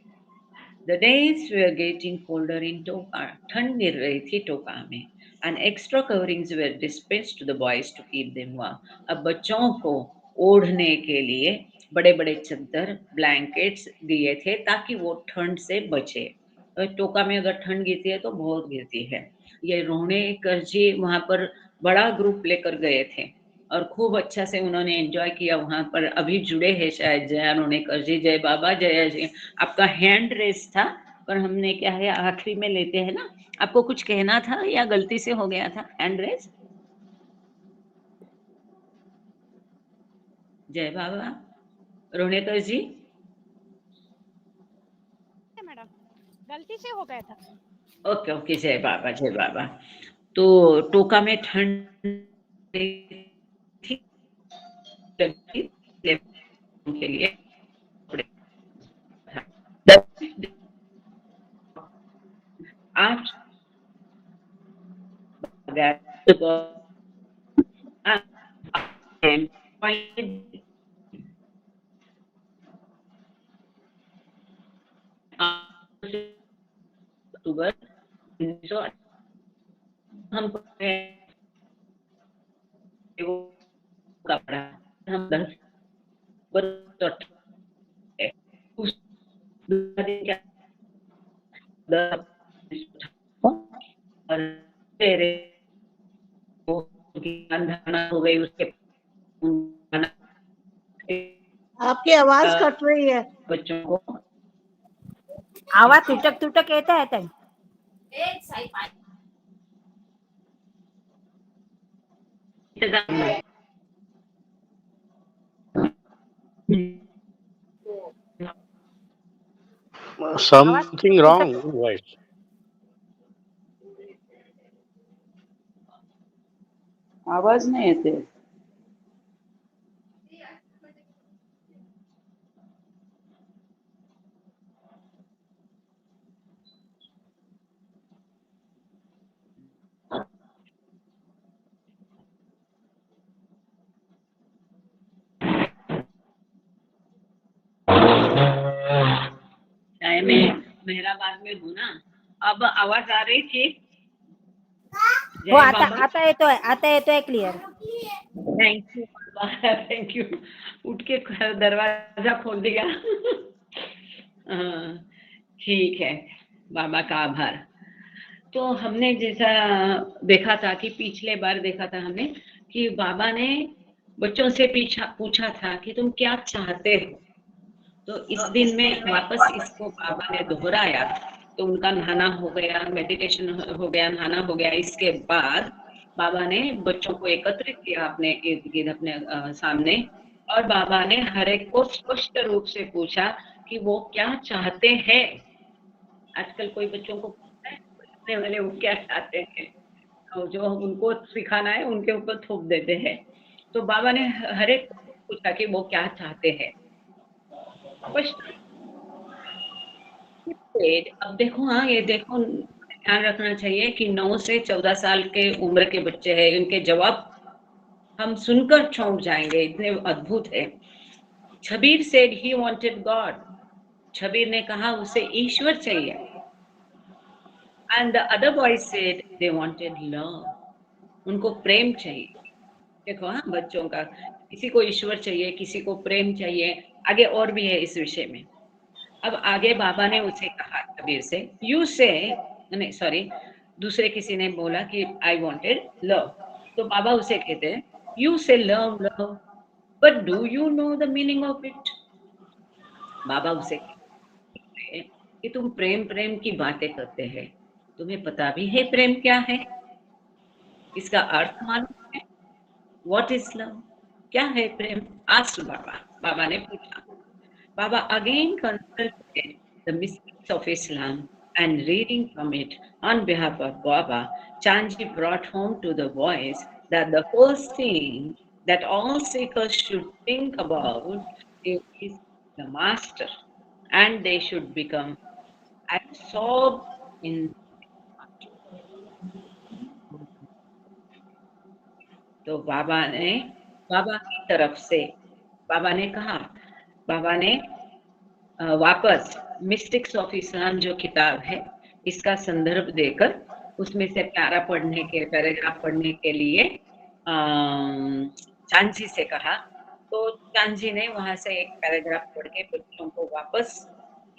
The days were getting colder in Toka. ठंड गिर रही थी टोका में, and extra coverings were dispensed to the boys to keep them warm. अब बच्चों को ओढ़ने के लिए बड़े बड़े चादर, ब्लैंकेट्स दिए थे ताकि वो ठंड से बचे। टोका में अगर ठंड गिरती है तो बहुत गिरती है। ये रोहणे करजी वहां पर बड़ा ग्रुप लेकर गए थे, और खूब अच्छा से उन्होंने एंजॉय किया वहां पर। अभी जुड़े हैं शायद जया रोहणेकर जी, जय बाबा जया जी। आपका हैंड रेस था, पर हमने क्या है आखिरी में लेते हैं ना। आपको कुछ कहना था या गलती से हो गया था हैंड रेस? जय बाबा रोहणेकर जी। मैडम गलती से हो गया था। ओके ओके, जय बाबा जय बाबा। तो टोका में ठंड थी के लिए आज अक्टूबर 1900 हम कपड़ा हम 10 उस और तेरे धारणा हो गई उसके आपकी आवाज कट रही है। बच्चों को आवाज तुटक तुटक येत आहे ताई। Something wrong, voice. आवाज नाही येते. चाहे मैं मेहराबाद में हूँ ना. अब आवाज आ रही थी. हो आता येतोय clear. Thank you Baba, thank you. उठ के दरवाजा खोल दिया. हाँ, ठीक है, बाबा का आभार. तो हमने जैसा देखा था कि पिछले बार देखा था हमने कि बाबा ने बच्चों से पूछा था कि तुम क्या चाहते हो. तो इस दिन में वापस इसको बाबा ने दोहराया. तो उनका नहाना हो गया, मेडिटेशन हो गया, नहाना हो गया. इसके बाद बाबा ने बच्चों को एकत्रित किया अपने इर्द गिर्द, अपने सामने. और बाबा ने हर एक को स्पष्ट रूप से पूछा कि वो क्या चाहते हैं. आजकल कोई बच्चों को पूछता है पूछने वाले वो क्या चाहते हैं, और जो उनको सिखाना है उनके ऊपर थोप देते हैं. तो बाबा ने हर एक को पूछा कि वो क्या चाहते हैं. अब देखो, हाँ ये देखो, ध्यान रखना चाहिए कि 9 से 14 साल के उम्र के बच्चे हैं. इनके जवाब हम सुनकर चौंक जाएंगे, इतने अद्भुत है. छबीर said he wanted God. छबीर ने कहा उसे ईश्वर चाहिए. And the other boys said they wanted love. उनको प्रेम चाहिए. देखो, हाँ बच्चों का, किसी को ईश्वर चाहिए, किसी को प्रेम चाहिए. आगे और भी है इस विषय में. अब आगे बाबा ने उसे कहा कबीर से, यू से, नहीं सॉरी, दूसरे किसी ने बोला कि आई वॉन्टेड लव. तो बाबा उसे कहते हैं, you say love love, but do you know the meaning of it. Baba उसे कहते हैं कि तुम प्रेम प्रेम की बातें करते हैं, तुम्हें पता भी है प्रेम क्या है, इसका अर्थ मालूम है. व्हाट इज लव, क्या है प्रेम. आज बाबा ने पूछा. Baba again consulted the mystics of Islam, and reading from it on behalf of Baba, Chanji brought home to the boys that the first thing that all seekers should think about is the master, and they should become absorbed in. तो बाबा की तरफ से बाबा ने कहा, बाबा ने वापस mystics of Islam जो किताब है इसका संदर्भ देकर उसमें से पैराग्राफ पढ़ने के लिए चांजी से कहा. तो चांजी ने वहां से एक पैराग्राफ पढ़ के बच्चों को वापस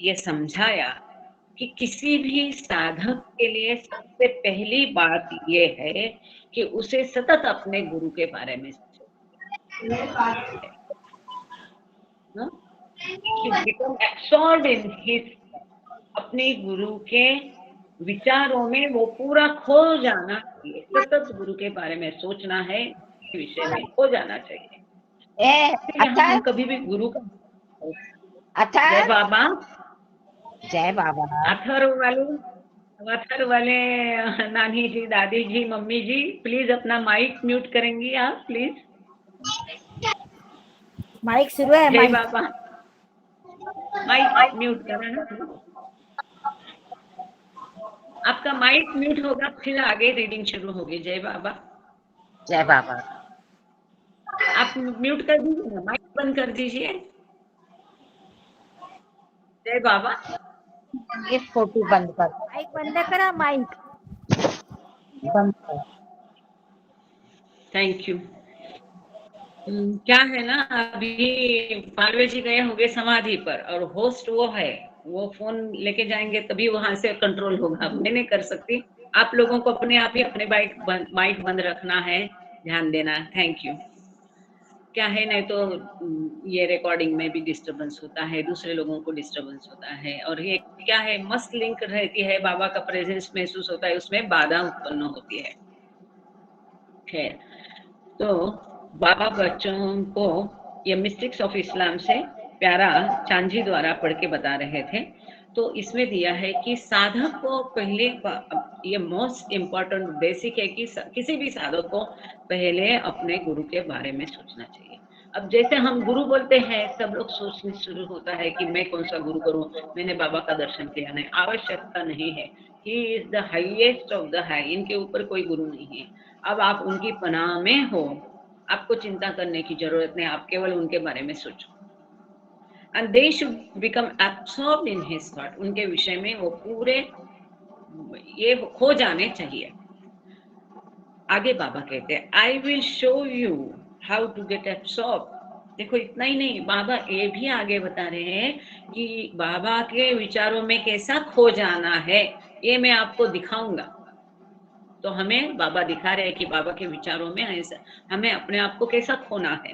ये समझाया कि किसी भी साधक के लिए सबसे पहली बात ये है कि उसे सतत अपने गुरु के बारे में become absorbed in his, अपने गुरु के विचारों में वो पूरा खो जाना चाहिए. सतत गुरु के बारे में सोचना है, विषय में खो जाना चाहिए. हम कभी भी गुरु का. जय बाबा, जय बाबा. अथर वाले नानी जी, दादी जी, मम्मी जी, प्लीज अपना माइक म्यूट करेंगी आप प्लीज. माइक सुरू है. जय बाबा, माइक म्यूट करना. आपका माइक म्यूट होगा फिर आगे रीडिंग शुरू होगी. जय बाबा. जय बाबा. आप म्यूट कर दीजिए ना, माइक बंद कर दीजिए. जय बाबा. ये फोटो बंद कर. माइक बंद करा. माइक बंद कर. Thank you. क्या है ना, अभी पालवे जी गए होंगे समाधि पर और होस्ट वो है, वो फोन लेके जाएंगे तभी वहां से कंट्रोल होगा. मैं नहीं कर सकती. आप लोगों को अपने आप ही अपने माइक बंद रखना है, ध्यान देना. Thank you. क्या है, नहीं तो ये रिकॉर्डिंग में भी डिस्टरबेंस होता है, दूसरे लोगों को डिस्टरबेंस होता है. और ये क्या है, मस्त लिंक रहती है, बाबा का प्रेजेंस महसूस होता है, उसमें बाधा उत्पन्न होती है. खैर, तो बाबा बच्चों को ये मिस्टिक्स ऑफ इस्लाम से प्यारा चांजी द्वारा पढ़ के बता रहे थे. तो इसमें दिया है कि साधक को पहले ये मोस्ट इम्पोर्टेंट बेसिक है कि किसी भी साधक को पहले अपने गुरु के बारे में सोचना चाहिए। अब जैसे हम गुरु बोलते हैं, सब लोग सोचने शुरू होता है कि मैं कौन सा गुरु करूं, मैंने बाबा का दर्शन किया नहीं। आवश्यकता नहीं है। He is the highest of the high, इनके ऊपर कोई गुरु नहीं है। अब आप उनकी पनाह में हो, आपको चिंता करने की जरूरत नहीं, आप केवल उनके बारे में सोचो। And they should become absorbed in his thought, उनके विषय में वो पूरे ये खो जाने चाहिए। आगे बाबा कहते हैं, I will show you how to get absorb. देखो इतना ही नहीं, बाबा ये भी आगे बता रहे हैं कि बाबा के विचारों में कैसा खो जाना है, ये मैं आपको दिखाऊंगा। तो हमें बाबा दिखा रहे हैं कि बाबा के विचारों में ऐसा हमें अपने आप को कैसा खोना है।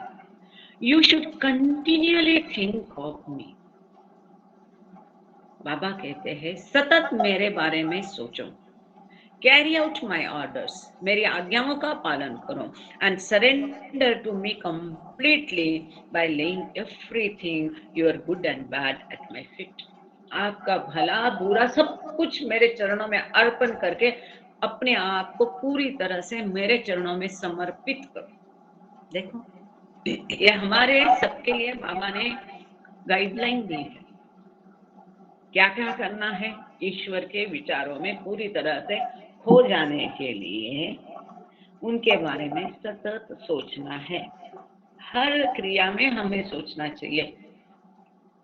You should continuously think of me. Baba कहते हैं सतत मेरे बारे में सोचो। कैरी आउट माई ऑर्डर्स, मेरी आज्ञाओं का पालन करो। And surrender to me completely by laying everything your good and bad at my feet. आपका भला बुरा सब कुछ मेरे चरणों में अर्पण करके अपने आप को पूरी तरह से मेरे चरणों में समर्पित करो। देखो ये हमारे सबके लिए बाबा ने गाइडलाइन दी है, क्या क्या करना है ईश्वर के विचारों में पूरी तरह से खो जाने के लिए। उनके बारे में सतत सोचना है, हर क्रिया में हमें सोचना चाहिए।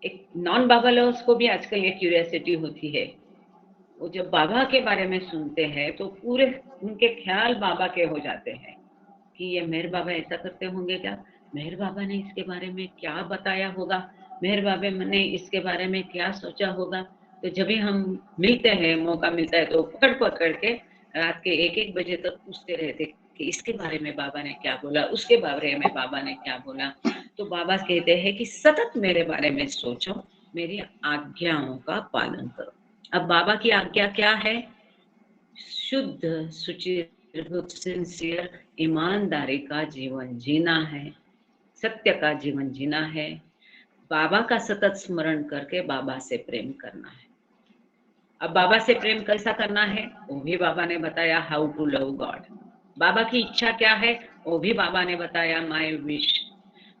एक नॉन बाबा लवर्स को भी आजकल ये क्यूरियोसिटी होती है, वो जब बाबा के बारे में सुनते हैं तो पूरे उनके ख्याल बाबा के हो जाते हैं कि ये मेहर बाबा ऐसा करते होंगे क्या, मेहर बाबा ने इसके बारे में क्या बताया होगा, मेहर बाबा ने इसके बारे में क्या सोचा होगा। तो जब भी हम मिलते हैं, मौका मिलता है, तो पकड़ पकड़ के रात के 1-1 बजे तक पूछते रहते कि इसके बारे में बाबा ने क्या बोला, उसके बारे में बाबा ने क्या बोला। तो बाबा कहते हैं कि सतत मेरे बारे में सोचो, मेरी आज्ञाओं का पालन करो। अब बाबा की आज्ञा क्या है? शुद्ध सुचिर सिंसियर ईमानदारी का जीवन जीना है, सत्य का जीवन जीना है, बाबा का सतत स्मरण करके बाबा से प्रेम करना है। अब बाबा से प्रेम कैसा करना है वो भी बाबा ने बताया, हाउ टू लव गॉड। बाबा की इच्छा क्या है वो भी बाबा ने बताया, माय विश।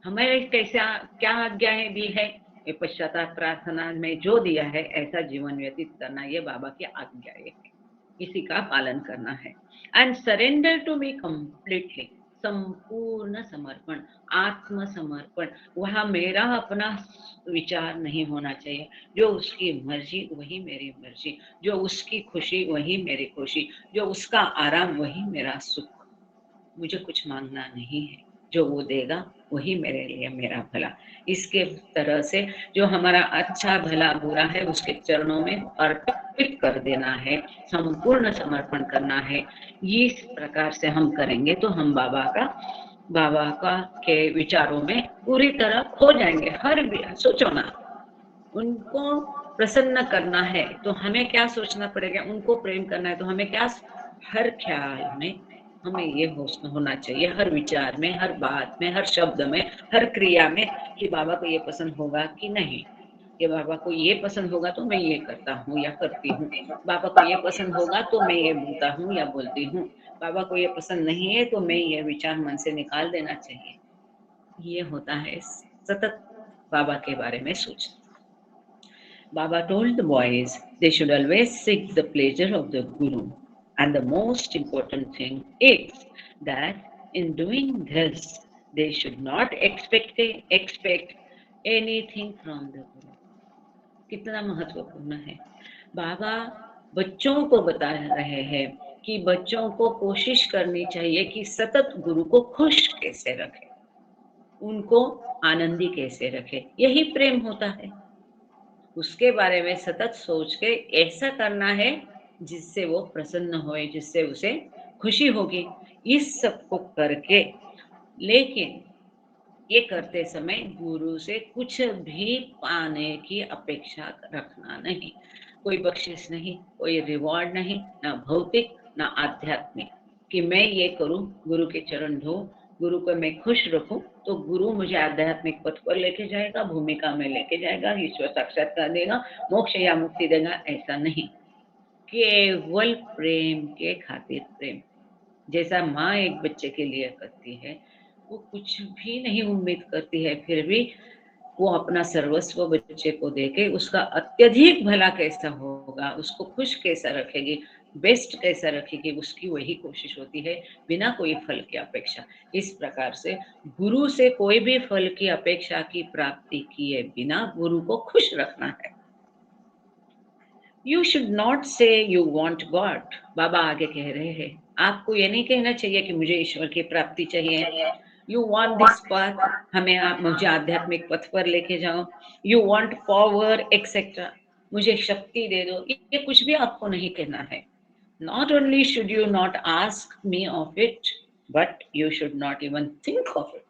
हमें कैसा क्या आज्ञाएं दी है, ये पश्चाताप प्रार्थना में जो दिया है ऐसा जीवन व्यतीत करना, ये बाबा की आज्ञा है, इसी का पालन करना है। And surrender to me completely, संपूर्ण समर्पण, आत्मसमर्पण। वहां मेरा अपना विचार नहीं होना चाहिए, जो उसकी मर्जी वही मेरी मर्जी, जो उसकी खुशी वही मेरी खुशी, जो उसका आराम वही मेरा सुख। मुझे कुछ मांगना नहीं है, जो वो देगा वही मेरे लिए मेरा भला। इसके तरह से जो हमारा अच्छा भला बुरा है उसके चरणों में अर्पित कर देना है, संपूर्ण समर्पण करना है। इस प्रकार से हम करेंगे तो हम बाबा का के विचारों में पूरी तरह खो जाएंगे। सोचो ना, उनको प्रसन्न करना है तो हमें क्या सोचना पड़ेगा, उनको प्रेम करना है तो हमें क्या, हर ख्याल में हमें ये होना चाहिए, हर विचार में, हर बात में, हर शब्द में, हर क्रिया में कि बाबा को ये पसंद होगा कि नहीं, कि बाबा को ये पसंद होगा तो मैं ये करता हूँ या करती हूँ, बाबा को ये पसंद होगा तो मैं ये बोलता हूँ या बोलती हूँ, बाबा को ये पसंद नहीं है तो मैं ये विचार मन से निकाल देना चाहिए। ये होता है सतत बाबा के बारे में सोचना। Baba told the boys they should always seek the pleasure of the Guru. And the most important thing is that in doing this, they should not expect anything from the Guru. कितना महत्वपूर्ण है। बाबा बच्चों को बता रहे हैं कि बच्चों को कोशिश करनी चाहिए कि सतत गुरु को खुश कैसे रखे, उनको आनंदी कैसे रखे, यही प्रेम होता है। उसके बारे में सतत सोच के ऐसा करना है जिससे वो प्रसन्न होए, जिससे उसे खुशी होगी। इस सब को करके, लेकिन ये करते समय गुरु से कुछ भी पाने की अपेक्षा रखना नहीं, कोई बख्शिश नहीं, कोई रिवॉर्ड नहीं, ना भौतिक ना आध्यात्मिक, कि मैं ये करूं, गुरु के चरण धो, गुरु को मैं खुश रखूं तो गुरु मुझे आध्यात्मिक पथ पर लेके जाएगा, भूमिका में लेके जाएगा, ईश्वर साक्षात्कार देगा, मोक्ष या मुक्ति देगा, ऐसा नहीं। केवल प्रेम के खातिर प्रेम। जैसा माँ एक बच्चे के लिए करती है, वो कुछ भी नहीं उम्मीद करती है, फिर भी वो अपना सर्वस्व बच्चे को देके उसका अत्यधिक भला कैसा होगा, उसको खुश कैसा रखेगी, बेस्ट कैसा रखेगी, उसकी वही कोशिश होती है, बिना कोई फल की अपेक्षा। इस प्रकार से गुरु से कोई भी फल की अपेक्षा की प्राप्ति किए बिना गुरु को खुश रखना है। यू शुड नॉट से यू वॉन्ट गॉड। बाबा आगे कह रहे हैं, आपको ये नहीं कहना चाहिए कि मुझे ईश्वर की प्राप्ति चाहिए। यू वॉन्ट दिस पाथ, हमें आप मुझे आध्यात्मिक पथ पर लेके जाओ। यू वॉन्ट पावर एक्सेट्रा, मुझे शक्ति दे दो। ये कुछ भी आपको नहीं कहना है। Not only should you not ask me of it, but you should not even think of it.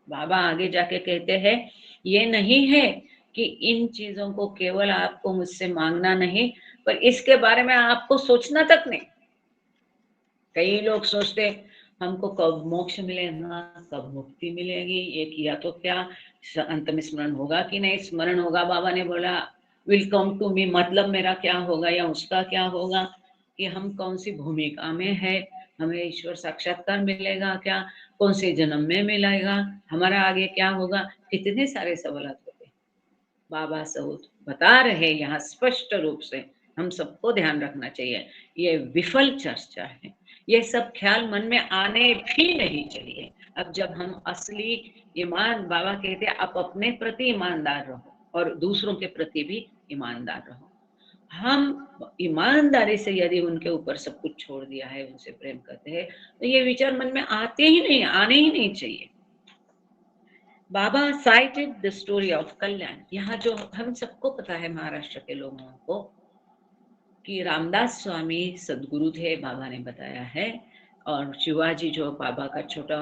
Baba आगे जाके कहते हैं, ये नहीं है कि इन चीजों को केवल आपको मुझसे मांगना नहीं, पर इसके बारे में आपको सोचना तक नहीं। कई लोग सोचते हमको कब मोक्ष मिलेगा, कब मुक्ति मिलेगी, ये किया तो क्या, अंत में स्मरण होगा कि नहीं स्मरण होगा। बाबा ने बोला विल कम टू मी, मतलब मेरा क्या होगा या उसका क्या होगा, कि हम कौन सी भूमिका में है, हमें ईश्वर साक्षात्कार मिलेगा क्या, कौन से जन्म में मिलेगा, हमारा आगे क्या होगा, कितने सारे सवाल होते। बाबा सऊद बता रहे यहाँ स्पष्ट रूप से, हम सबको ध्यान रखना चाहिए, ये विफल चर्चा है, ये सब ख्याल मन में आने भी नहीं चाहिए। अब जब हम असली ईमान, बाबा कहते हैं आप अपने प्रति ईमानदार रहो और दूसरों के प्रति भी ईमानदार रहो। हम ईमानदारी से यदि उनके ऊपर सब कुछ छोड़ दिया है, उनसे प्रेम करते हैं, तो ये विचार मन में आते ही नहीं, आने ही नहीं चाहिए। बाबा साइटेड द स्टोरी ऑफ कल्याण। यहाँ जो हम सबको पता है महाराष्ट्र के लोगों को कि रामदास स्वामी सदगुरु थे, बाबा ने बताया है। और शिवाजी जो बाबा का छोटा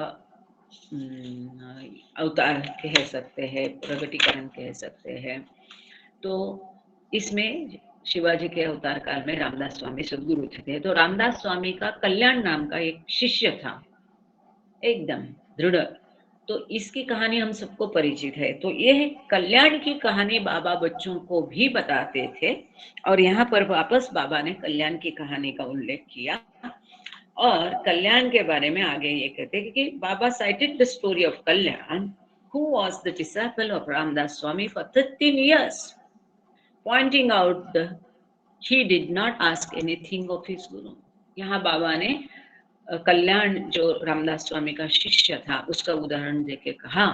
अवतार कह सकते हैं, प्रगटीकरण कह सकते हैं। तो इसमें शिवाजी के अवतार काल में रामदास स्वामी सदगुरु थे। तो रामदास स्वामी का कल्याण नाम का एक शिष्य था, एकदम दृढ़। तो इसकी कहानी हम सबको परिचित है। तो ये कल्याण की कहानी बाबा बच्चों को भी बताते थे, और यहाँ पर वापस बाबा ने कल्याण की कहानी का उल्लेख किया। और कल्याण के बारे में आगे ये कहते हैं कि Baba cited the story of Kalyan, who was the disciple of Ramdas Swami for 13 years, pointing out he did not ask anything of his guru. यहाँ बाबा ने कल्याण जो रामदास स्वामी का शिष्य था उसका उदाहरण देके कहा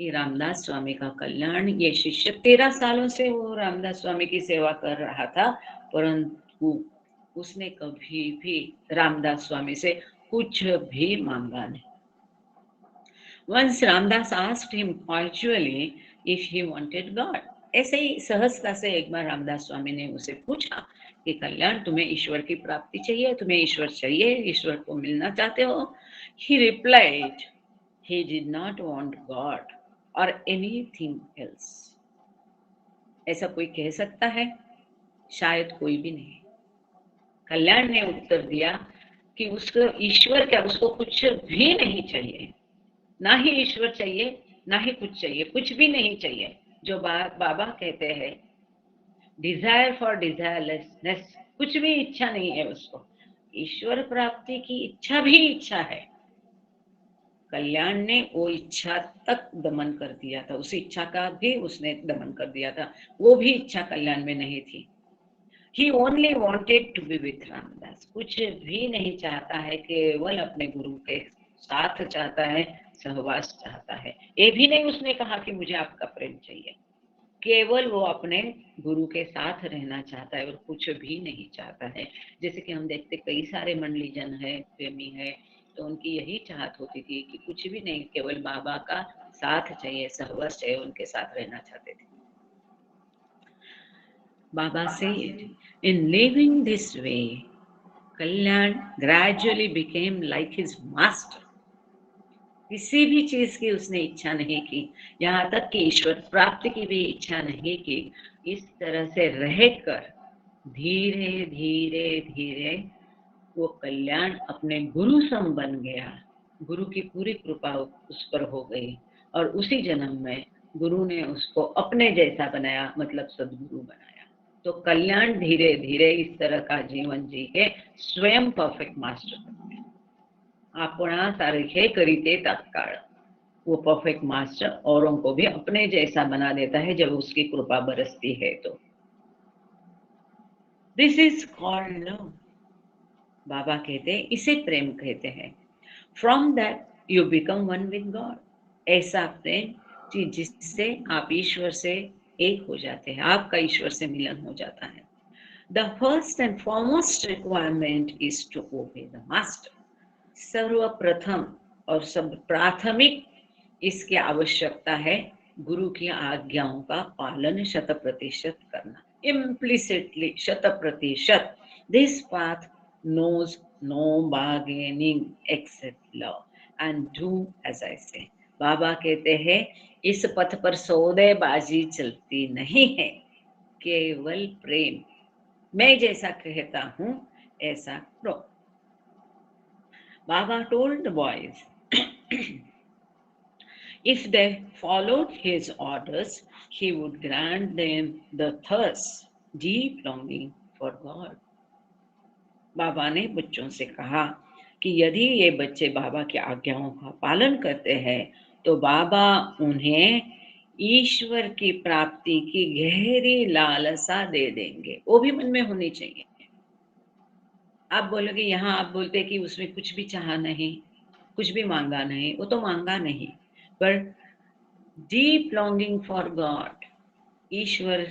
कि रामदास स्वामी का कल्याण, ये शिष्य 13 सालों से वो रामदास स्वामी की सेवा कर रहा था, परंतु उसने कभी भी रामदास स्वामी से कुछ भी मांगा नहीं। Once Ramdas asked him casually if he wanted God. ऐसे ही सहजता से एक बार रामदास स्वामी ने उसे पूछा कि कल्याण तुम्हें ईश्वर की प्राप्ति चाहिए, तुम्हें ईश्वर चाहिए, ईश्वर को मिलना चाहते हो? He replied, he did not want God or anything else. ऐसा कोई कह सकता है? शायद कोई भी नहीं। कल्याण ने उत्तर दिया कि उसको ईश्वर क्या, उसको कुछ भी नहीं चाहिए, ना ही ईश्वर चाहिए, ना ही कुछ चाहिए, कुछ भी नहीं चाहिए। जो बाबा कहते हैं डिजायर फॉर डिजायरलेसनेस, कुछ भी इच्छा नहीं है उसको। ईश्वर प्राप्ति की इच्छा भी इच्छा है। कल्याण ने वो इच्छा तक दमन कर दिया था, उस इच्छा का भी उसने दमन कर दिया था, वो भी इच्छा कल्याण में नहीं थी। He only wanted to be with Ramdas, कुछ भी नहीं चाहता है, केवल अपने गुरु के साथ चाहता है, सहवास चाहता है। ये भी नहीं उसने कहा कि मुझे आपका प्रेम चाहिए, केवल वो अपने गुरु के साथ रहना चाहता है और कुछ भी नहीं चाहता है। जैसे कि हम देखते कई सारे मंडली जन है, प्रेमी है, तो उनकी यही चाहत होती थी कि कुछ भी नहीं, केवल बाबा का साथ चाहिए, सहवास चाहिए, उनके साथ रहना चाहते थे। Baba said, in living this way, Kalyan gradually became like his master. किसी भी चीज की उसने इच्छा नहीं की, यहाँ तक कि ईश्वर प्राप्ति की भी इच्छा नहीं की। इस तरह से रहकर धीरे धीरे धीरे वो कल्याण अपने गुरु सम बन गया। गुरु की पूरी कृपा उस पर हो गई और उसी जन्म में गुरु ने उसको अपने जैसा बनाया, मतलब सदगुरु बनाया। तो कल्याण धीरे धीरे इस तरह का जीवन जी के स्वयं परफेक्ट मास्टर आपणा सारखे करीते तत्काळ वो परफेक्ट मास्टर औरों को भी अपने जैसा बना देता है जब उसकी कृपा बरसती है तो दिस इज कॉल्ड लव। बाबा कहते हैं इसे प्रेम कहते हैं। From that you become one with God, ऐसा प्रेम कि जिससे आप ईश्वर से एक हो जाते हैं, आपका ईश्वर से मिलन हो जाता है। The first and foremost requirement is to obey the master. सर्वप्रथम और सब प्राथमिक इसकी आवश्यकता है गुरु की आज्ञाओं का पालन 100% करना। Implicitly 100%। This path knows no bargaining except love and do as I say। बाबा कहते हैं इस पथ पर सौदेबाजी चलती नहीं है, केवल प्रेम। मैं जैसा कहता हूं ऐसा करो। Baba told the boys if they followed his orders, he would grant them the thirst, deep longing for God। बाबा ने बच्चों से कहा कि यदि ये बच्चे बाबा की आज्ञाओं का पालन करते हैं तो बाबा उन्हें ईश्वर की प्राप्ति की गहरी लालसा दे देंगे। वो भी मन में होनी चाहिए। आप बोलोगे यहाँ आप बोलते कि उसमें कुछ भी चाहा नहीं, कुछ भी मांगा नहीं, वो तो मांगा नहीं, पर डीप लॉन्गिंग फॉर गॉड, ईश्वर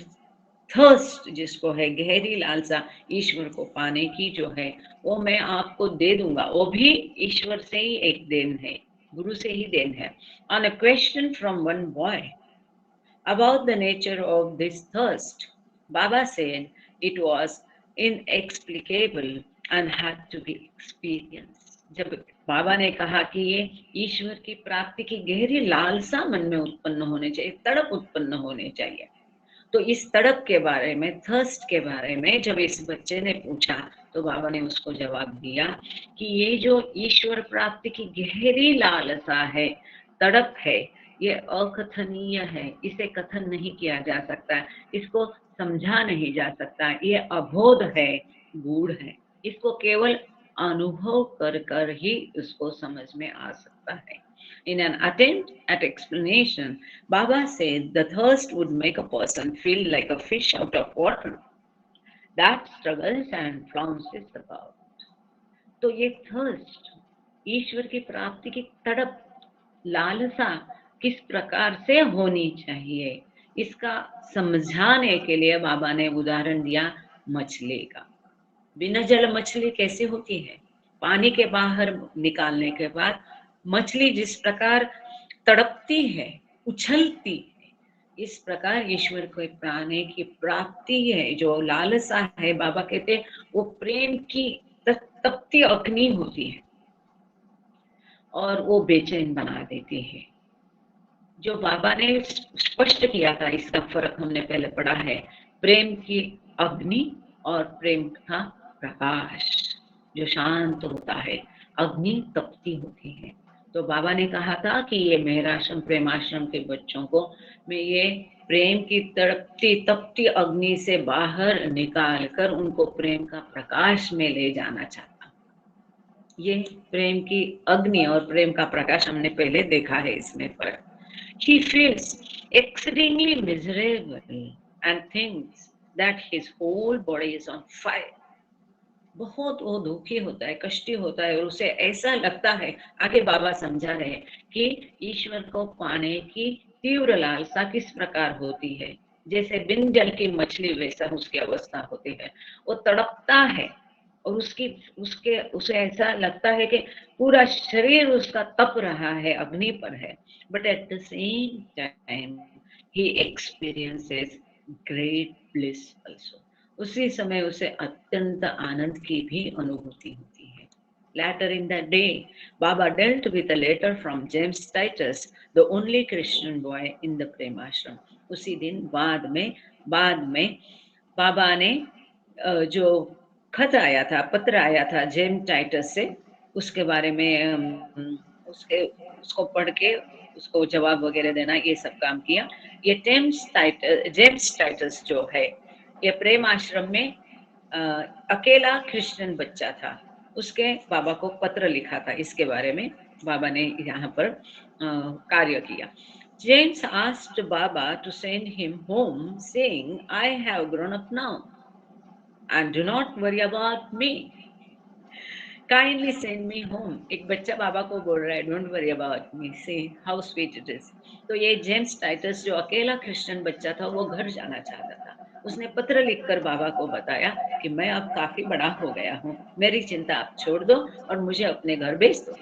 थर्स्ट जिसको है, गहरी लालसा ईश्वर को पाने की जो है, वो मैं आपको दे दूंगा। वो भी ईश्वर से ही एक देन है, गुरु से ही देन है। On a question from one boy about the nature of this thirst, Baba said it was inexplicable and had to be experienced. जब बाबा ने कहा कि ये ईश्वर की प्राप्ति की गहरी लालसा मन में उत्पन्न होने चाहिए, तड़प उत्पन्न होने चाहिए, तो इस तड़प के बारे में, थर्स्ट के बारे में जब इस बच्चे ने पूछा तो बाबा ने उसको जवाब दिया कि ये जो ईश्वर प्राप्ति की गहरी लालसा है, तड़प है, ये अकथनीय है, इसे कथन नहीं किया जा सकता, इसको समझा नहीं जा सकता, ये अबोध है, गूढ़ है, इसको केवल अनुभव कर कर ही उसको समझ में आ सकता है। In an attempt at explanation, Baba said the thirst would make a person feel like a fish out of water that struggles and flounces about। तो ये थर्स्ट, ईश्वर की प्राप्ति की तड़प, लालसा किस प्रकार से होनी चाहिए, इसका समझाने के लिए बाबा ने उदाहरण दिया मछली का। बिना जल मछली कैसे होती है? पानी के बाहर निकालने के बाद मछली जिस प्रकार तड़पती है, उछलती है, इस प्रकार ईश्वर को पाने की प्राप्ति है, जो लालसा है, बाबा कहते हैं वो प्रेम की तपती अग्नि होती है और वो बेचैन बना देती है। जो बाबा ने स्पष्ट किया था, इसका फर्क हमने पहले पढ़ा है, प्रेम की अग्नि और प्रेम का प्रकाश जो शांत होता है, अग्नि तपती होती है। तो बाबा ने कहा था कि ये मेहराश्रम प्रेमाश्रम के बच्चों को मैं ये प्रेम की तड़पती तपती अग्नि से बाहर निकाल कर उनको प्रेम का प्रकाश में ले जाना चाहता हूँ। ये प्रेम की अग्नि और प्रेम का प्रकाश हमने पहले देखा है, इसमें फर्क। He feels exceedingly miserable and thinks that his whole body is on fire। बहुत वो दुखी होता है, कष्टी होता है और उसे ऐसा लगता है, आगे बाबा समझा रहे हैं कि ईश्वर को पाने की तीव्र लालसा किस प्रकार होती है, जैसे बिन जल की मछली वैसा उसकी अवस्था होती है। वो तड़पता है और उसे ऐसा लगता है कि पूरा शरीर उसका तप रहा है, अग्नि पर है, but at the same time he experiences great bliss also. उसी समय उसे अत्यंत आनंद की भी अनुभूति होती है। Later in the day, Baba dealt with a letter from James Titus, the only Christian boy in the Premashram। उसी दिन बाद में बाबा ने जो खत आया था, पत्र आया था जेम्स टाइटस से, उसके बारे में उसको पढ़ के उसको जवाब वगैरह देना, ये सब काम किया। ये जेम्स टाइटस जो है ये प्रेम आश्रम में अकेला क्रिश्चियन बच्चा था, उसके बाबा को पत्र लिखा था, इसके बारे में बाबा ने यहाँ पर कार्य किया। James asked Baba to send him home saying, I have grown up now and do not worry about me. Kindly send me home. एक बच्चा बाबा को बोल रहा है, don't worry about me, see how sweet it is. तो ये James Titus जो अकेला क्रिश्चियन बच्चा था, वो घर जाना चाहता था। उसने पत्र लिखकर बाबा को बताया कि मैं अब काफी बड़ा हो गया हूँ, मेरी चिंता आप छोड़ दो और मुझे अपने घर भेज दो।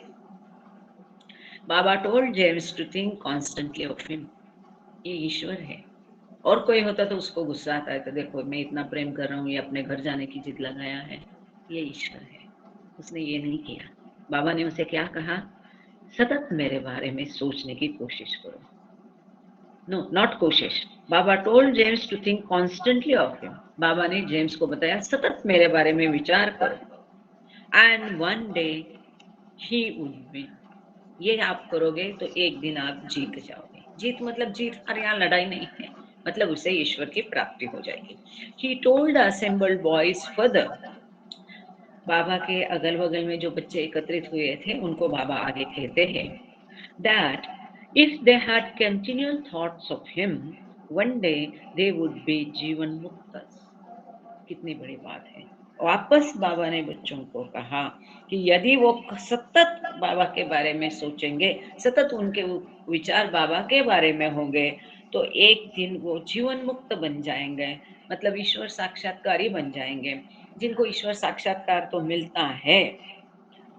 Baba told James to think constantly of him. ये ईश्वर है। और कोई होता तो उसको गुस्सा आता है, तो देखो मैं इतना प्रेम कर रहा हूँ, ये अपने घर जाने की जिद लगाया है। ये ईश्वर है, उसने ये नहीं किया। बाबा ने उसे क्या कहा? सतत मेरे बारे में सोचने की कोशिश करो। नो, नॉट कोशिश। Baba told James to think constantly of him. Baba ने जेम्स को बताया सतत मेरे बारे में विचार करो। And one day he would win. ये आप करोगे तो एक दिन आप जीत जाओगे। जीत मतलब जीत, और यहाँ लड़ाई नहीं है, मतलब उसे ईश्वर की प्राप्ति हो जाएगी। He told the assembled boys further। बाबा के अगल बगल में जो बच्चे एकत्रित हुए थे, उनको बाबा आगे कहते हैं that if they had continual thoughts of him, one day they would be जीवन मुक्त। कितनी बड़ी बात है। वापस बाबा ने बच्चों को कहा कि यदि वो सतत बाबा के बारे में सोचेंगे, सतत उनके विचार बाबा के बारे में होंगे, तो एक दिन वो जीवन मुक्त बन जाएंगे, मतलब ईश्वर साक्षात्कारी बन जाएंगे। जिनको ईश्वर साक्षात्कार तो मिलता है,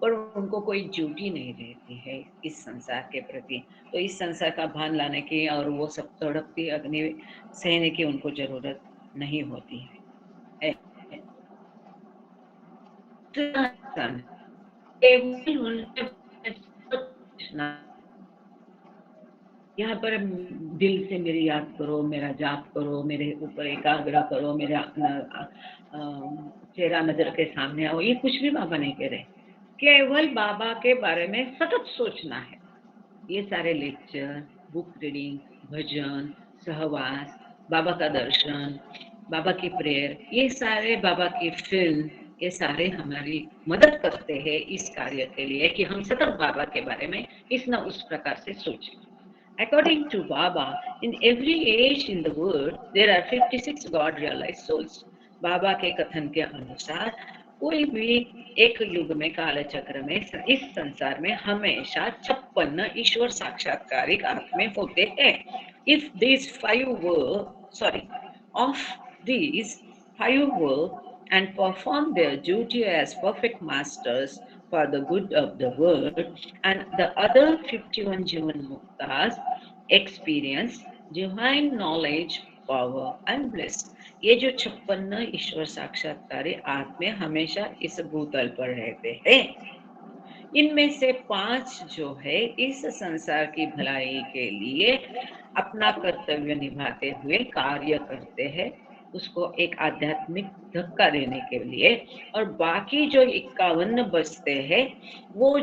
पर उनको कोई ड्यूटी नहीं रहती है इस संसार के प्रति। तो इस संसार का भान लाने की और वो सब तड़पती अग्नि सहने की उनको जरूरत नहीं होती है। यहाँ पर दिल से मेरी याद करो, मेरा जाप करो, मेरे ऊपर एकाग्र करो, मेरा चेहरा नजर के सामने आओ, ये कुछ भी बाबा नहीं कह रहे। केवल बाबा के बारे में सतत सोचना है। ये सारे लेक्चर, बुक रीडिंग, भजन, सहवास, बाबा का दर्शन, बाबा की प्रेयर, ये सारे बाबा की फिल्म, ये सारे हमारी मदद करते हैं इस कार्य के लिए कि हम सतत बाबा के बारे में इस न उस प्रकार से सोचें। According to Baba, in every age in the world, there are 56 God-realized souls. बाबा के कथन के अनुसार कोई भी एक युग में, काल चक्र में, इस संसार में हमेशा 56 ईश्वर साक्षात्कारिक आत्मे होते हैं। If these five were and perform their duty as perfect masters for the good of the world, and the other 51 Jivan Muktas experience divine knowledge, power and bliss। ये जो 56 ईश्वर साक्षात्कारी आत्मे हमेशा इस भूतल पर रहते हैं, इनमें से 5 जो है इस संसार की भलाई के लिए अपना कर्तव्य निभाते हुए कार्य करते हैं, उसको एक आध्यात्मिक धक्का देने के लिए। और बाकी जो 51 बचते हैं, वो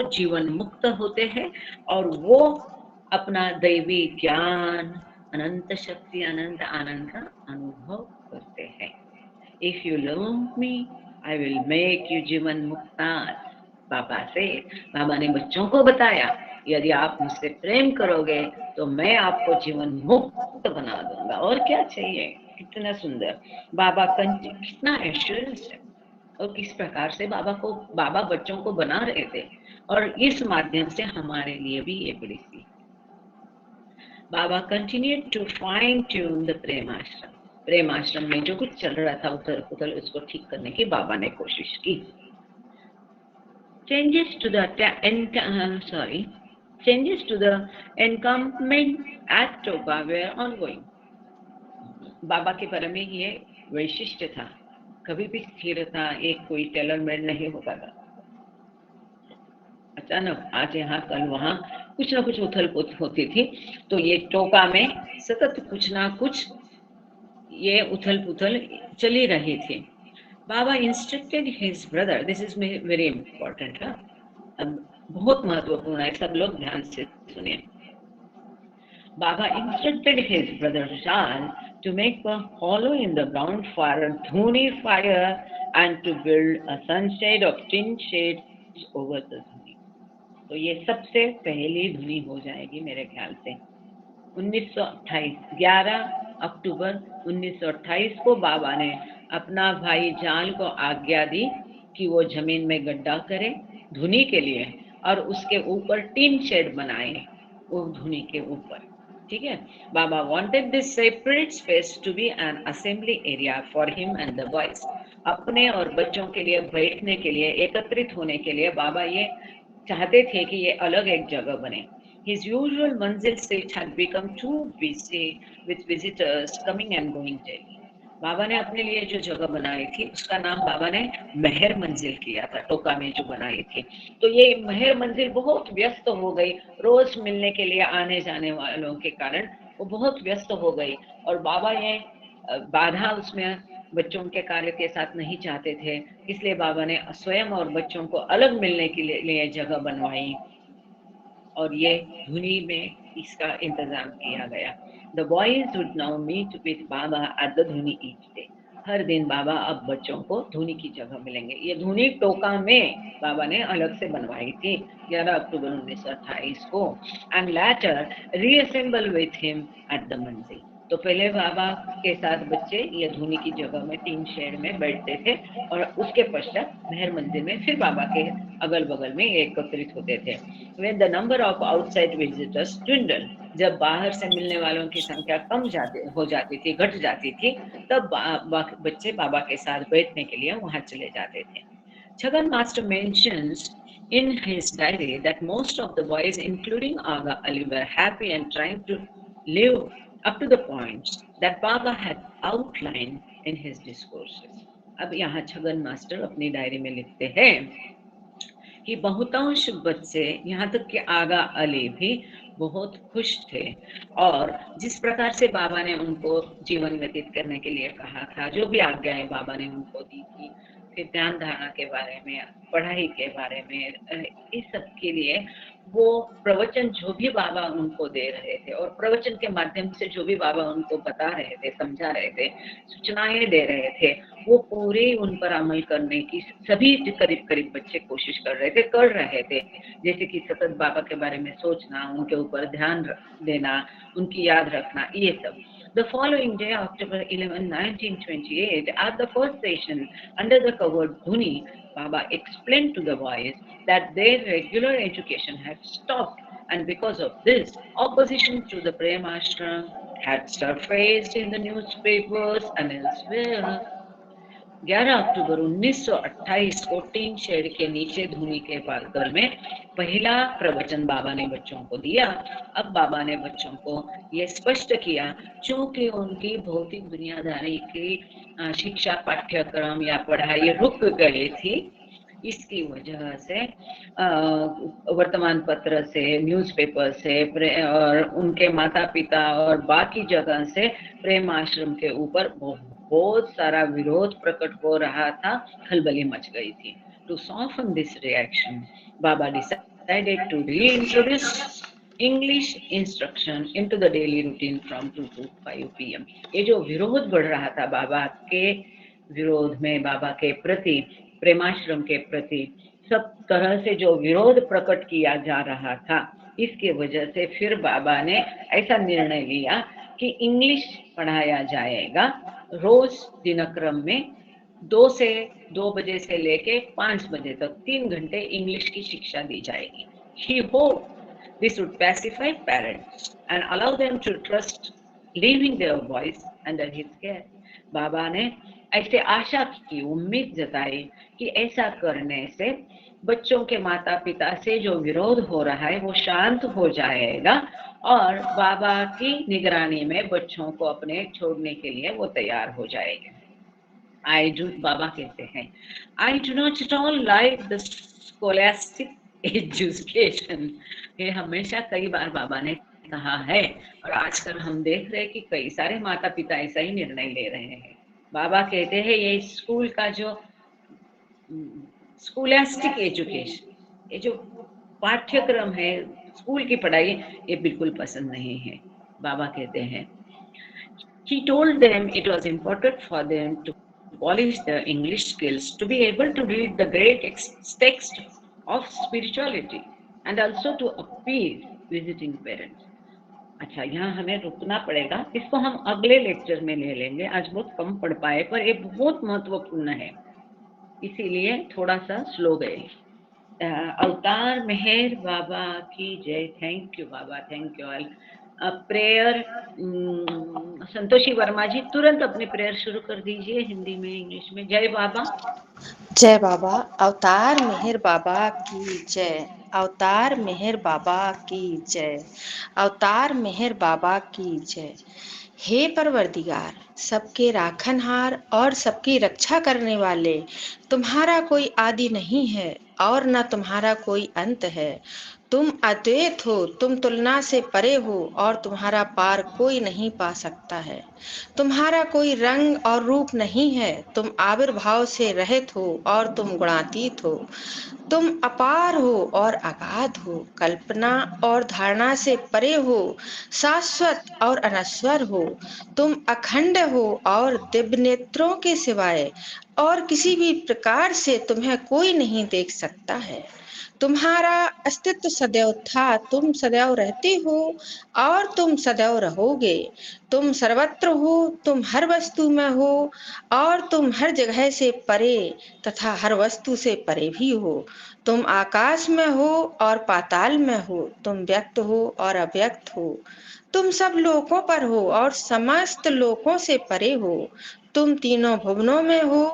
जीवन मुक्त होते हैं और वो अपना दैवी ज्ञान, अनंत शक्ति, अनंत आनंद का अनुभव करते हैं। If you love me I will make you जीवन मुक्ता। बाबा ने बच्चों को बताया, यदि आप मुझसे प्रेम करोगे तो मैं आपको जीवन मुक्त बना दूंगा। और क्या चाहिए? कितना सुंदर बाबा कितना एश्योरेंस है, और किस प्रकार से बाबा बच्चों को बना रहे थे, और इस माध्यम से हमारे लिए भी ये बड़ी सी। Baba continued to fine tune the Prem Ashram में जो कुछ चल रहा था उथल पुथल, उसको ठीक करने की बाबा ने कोशिश की। Changes to the encampment at Toba were ongoing। बाबा के बारे में ये वैशिष्ट्य था, कभी भी स्थिरता, एक कोई टेलर मेड नहीं होता था। अचानक आज यहाँ कल वहाँ कुछ ना कुछ उथल पुथल होती थी, तो ये टोपा में सतत कुछ ना कुछ ये उथल पुथल चली रही थी। Baba instructed his brother, this is very important, बहुत महत्वपूर्ण है, सब लोग ध्यान से सुनिए। Baba instructed his brother Vishal to make a hollow in the ground for a dhuni fire and to build a sunshade of tin shades over the dhuni. तो ये सबसे पहली धुनी हो जाएगी मेरे ख्याल से 1928 11 अक्टूबर 1928 को बाबा ने अपना भाई जान को आज्ञा दी कि वो जमीन में गड्ढा करे धुनी के लिए और उसके ऊपर टीन शेड बनाए वो धुनी के ऊपर ठीक है बाबा wanted this separate space to be an assembly area for him and the boys अपने और बच्चों के लिए बैठने के लिए एकत्रित होने के लिए बाबा ये चाहते थे कि ये अलग एक जगह बने His usual manzil seat had become too busy with visitors coming and going daily. बाबा ने अपने लिए जो जगह बनाई थी उसका नाम बाबा ने मेहर मंजिल किया था टोका में जो बनाई थी तो ये मेहर मंजिल बहुत व्यस्त हो गई रोज मिलने के लिए आने जाने वालों के कारण वो बहुत व्यस्त हो गई और बाबा ये बाधा उसमें बच्चों के कार्य के साथ नहीं चाहते थे इसलिए बाबा ने स्वयं और बच्चों को अलग मिलने के लिए जगह बनवाई और ये धुनी में इसका इंतजाम किया गया The boys would now meet with Baba at the धुनी each day. हर दिन बाबा अब बच्चों को धुनी की जगह मिलेंगे ये धुनी टोका में बाबा ने अलग से बनवाई थी 11 अक्टूबर 1928 को and later reassemble with him at the मंजिल तो पहले बाबा के साथ बच्चे ये धुनी की जगह में टीन शेड में बैठते थे और उसके पश्चात मेहर मंदिर में फिर बाबा के अगल बगल में एकत्रित होते थे When the number of outside visitors dwindled, जब बाहर से मिलने वालों की संख्या कम हो जाती थी घट जाती थी तब बच्चे बाबा के साथ बैठने के लिए वहां चले जाते थे Chhagan Master mentions in his diary that most of the boys, including Aga Ali, were happy and trying to live up to the points that Baba had outlined in his discourses. अब यहाँ Chhagan master अपनी diary में लिखते हैं कि बहुतांश बच्चे यहाँ तक कि आगा अली भी बहुत खुश थे और जिस प्रकार से बाबा ने उनको जीवन व्यतीत करने के लिए कहा था जो भी आज्ञाएं बाबा ने उनको दी थी फिर ध्यान धारणा के बारे में पढ़ाई के बारे में इस सब के लिए वो प्रवचन जो भी बाबा उनको दे रहे थे और प्रवचन के माध्यम से जो भी बाबा उनको बता रहे थे समझा रहे थे सूचनाएं दे रहे थे वो पूरे उन पर अमल करने की सभी करीब करीब बच्चे कोशिश कर रहे थे जैसे कि सतत बाबा के बारे में सोचना उनके ऊपर ध्यान देना उनकी याद रखना ये सब The following day, October 11, 1928, at the first session under the covered dhuni, Baba explained to the boys that their regular education had stopped, and because of this, opposition to the Prem Ashram had surfaced in the newspapers and elsewhere. 11 अक्टूबर 1928 को tin shed के नीचे धुनी के Parker में पहला प्रवचन बाबा ने बच्चों को दिया अब बाबा ने बच्चों को ये स्पष्ट किया चूंकि उनकी भौतिक दुनियादारी की शिक्षा पाठ्यक्रम या पढ़ाई रुक गई थी इसकी वजह से वर्तमान पत्र से न्यूज़पेपर से और उनके माता पिता और बाकी जगह से प्रेम आश्रम के ऊपर बहुत सारा विरोध प्रकट हो रहा था खलबली मच गई थी To soften this reaction, Baba decided to reintroduce English instruction into the daily routine from 2 to 5 p.m. ये जो विरोध बढ़ रहा था बाबा के विरोध में बाबा के प्रति प्रेमाश्रम के प्रति सब तरह से जो विरोध प्रकट किया जा रहा था इसके वजह से फिर बाबा ने ऐसा निर्णय लिया कि इंग्लिश पढ़ाया जाएगा रोज दिनक्रम में 2 बजे से लेके 5 बजे तक 3 घंटे इंग्लिश की शिक्षा दी जाएगी He hoped this would pacify parents and allow them to trust leaving their boys under his care. बाबा ने ऐसे आशा की उम्मीद जताई कि ऐसा करने से बच्चों के माता पिता से जो विरोध हो रहा है वो शांत हो जाएगा और बाबा की निगरानी में बच्चों को अपने छोड़ने के लिए वो तैयार हो जाएंगे बाबा कहते हैं I do not at all like the scholastic education. ये हमेशा कई बार बाबा ने कहा है और आजकल हम देख रहे हैं कि कई सारे माता पिता ऐसा ही निर्णय ले रहे हैं बाबा कहते हैं ये स्कूल का जो स्कूलास्टिक एजुकेशन ये जो पाठ्यक्रम है स्कूल की पढ़ाई ये बिल्कुल पसंद नहीं है बाबा कहते हैं, he told them it was important for them to polish their English skills to be able to read the great text of spirituality and also to appease visiting parents. अच्छा, यहाँ हमें रुकना पड़ेगा, इसको हम अगले लेक्चर में ले लेंगे, आज बहुत कम पढ़ पाए, पर ये बहुत महत्वपूर्ण है, इसीलिए थोड़ा सा स्लो गए। अवतार मेहर बाबा की जय। Thank you Baba, thank you all. Prayer, Santoshi Verma ji तुरंत अपनी प्रेयर शुरू कर दीजिए, हिंदी में, इंग्लिश में। जय बाबा। जय बाबा। अवतार मेहर बाबा की जय। अवतार मेहर बाबा की जय। अवतार मेहर बाबा की जय। हे परवरदिगार, सबके राखनहार और सबकी रक्षा करने वाले, तुम्हारा कोई आदि नहीं है और न तुम्हारा कोई अंत है। तुम अद्वैत हो, तुम तुलना से परे हो और तुम्हारा पार कोई नहीं पा सकता है। तुम्हारा कोई रंग और रूप नहीं है, तुम आविर्भाव से रहित हो और तुम गुणातीत हो। तुम अपार हो और अगाध हो, कल्पना और धारणा से परे हो, शाश्वत और अनश्वर हो। तुम अखंड हो और दिव्य नेत्रों के सिवाय और किसी भी प्रकार से तुम्हें कोई नहीं देख सकता है। तुम्हारा अस्तित्व सदैव था, तुम सदैव रहते हो और तुम सदैव रहोगे। तुम सर्वत्र हो, तुम हर वस्तु में हो और तुम हर जगह से परे तथा हर वस्तु से परे भी हो। तुम आकाश में हो और पाताल में हो, तुम व्यक्त हो और अव्यक्त हो। तुम सब लोकों पर हो और समस्त लोकों से परे हो। तुम तीनों भुवनों में हो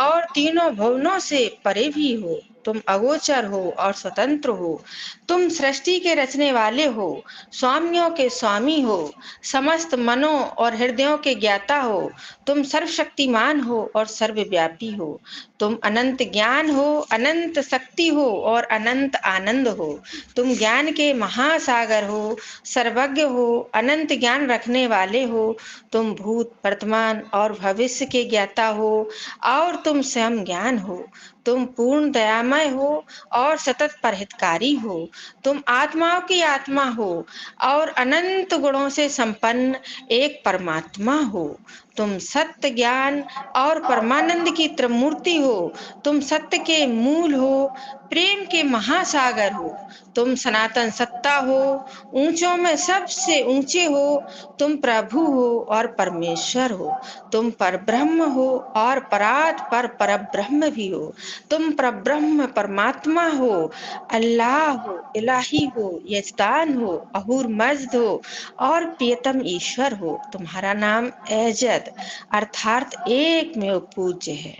और तीनों भुवनों से परे भी हो। तुम अगोचर हो और स्वतंत्र हो। तुम सृष्टि के रचने वाले हो, स्वामियों के स्वामी हो, समस्त मनों और हृदयों के ज्ञाता हो। तुम सर्वशक्तिमान हो और सर्वव्यापी हो। तुम अनंत ज्ञान हो, अनंत शक्ति हो और अनंत आनंद हो। तुम ज्ञान के महासागर हो, सर्वज्ञ हो, अनंत ज्ञान रखने वाले हो। तुम भूत, वर्तमान और भविष्य के ज्ञाता हो और तुम स्वयं ज्ञान हो। तुम पूर्ण दयामय हो और सतत परहितकारी हो। तुम आत्माओं की आत्मा हो और अनंत गुणों से संपन्न एक परमात्मा हो। तुम सत्य, ज्ञान और परमानंद की त्रिमूर्ति हो। तुम सत्य के मूल हो, प्रेम के महासागर हो। तुम सनातन सत्ता हो, ऊंचों में सबसे ऊंचे हो। तुम प्रभु हो और परमेश्वर हो। तुम परब्रह्म हो और परात पर परब्रह्म भी हो। तुम परब्रह्म परमात्मा हो, अल्लाह हो, इलाही हो, यजदान हो, अहूर मज्द हो और प्रियतम ईश्वर हो। तुम्हारा नाम एजद अर्थात एक में पूज्य है।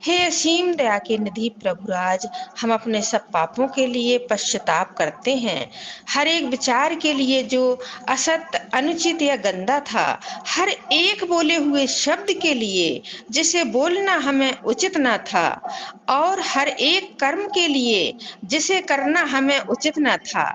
हे असीम दया के निधि प्रभुराज, हम अपने सब पापों के लिए पश्चाताप करते हैं। हर एक विचार के लिए जो असत्य, अनुचित या गंदा था, हर एक बोले हुए शब्द के लिए जिसे बोलना हमें उचित न था, और हर एक कर्म के लिए जिसे करना हमें उचित न था।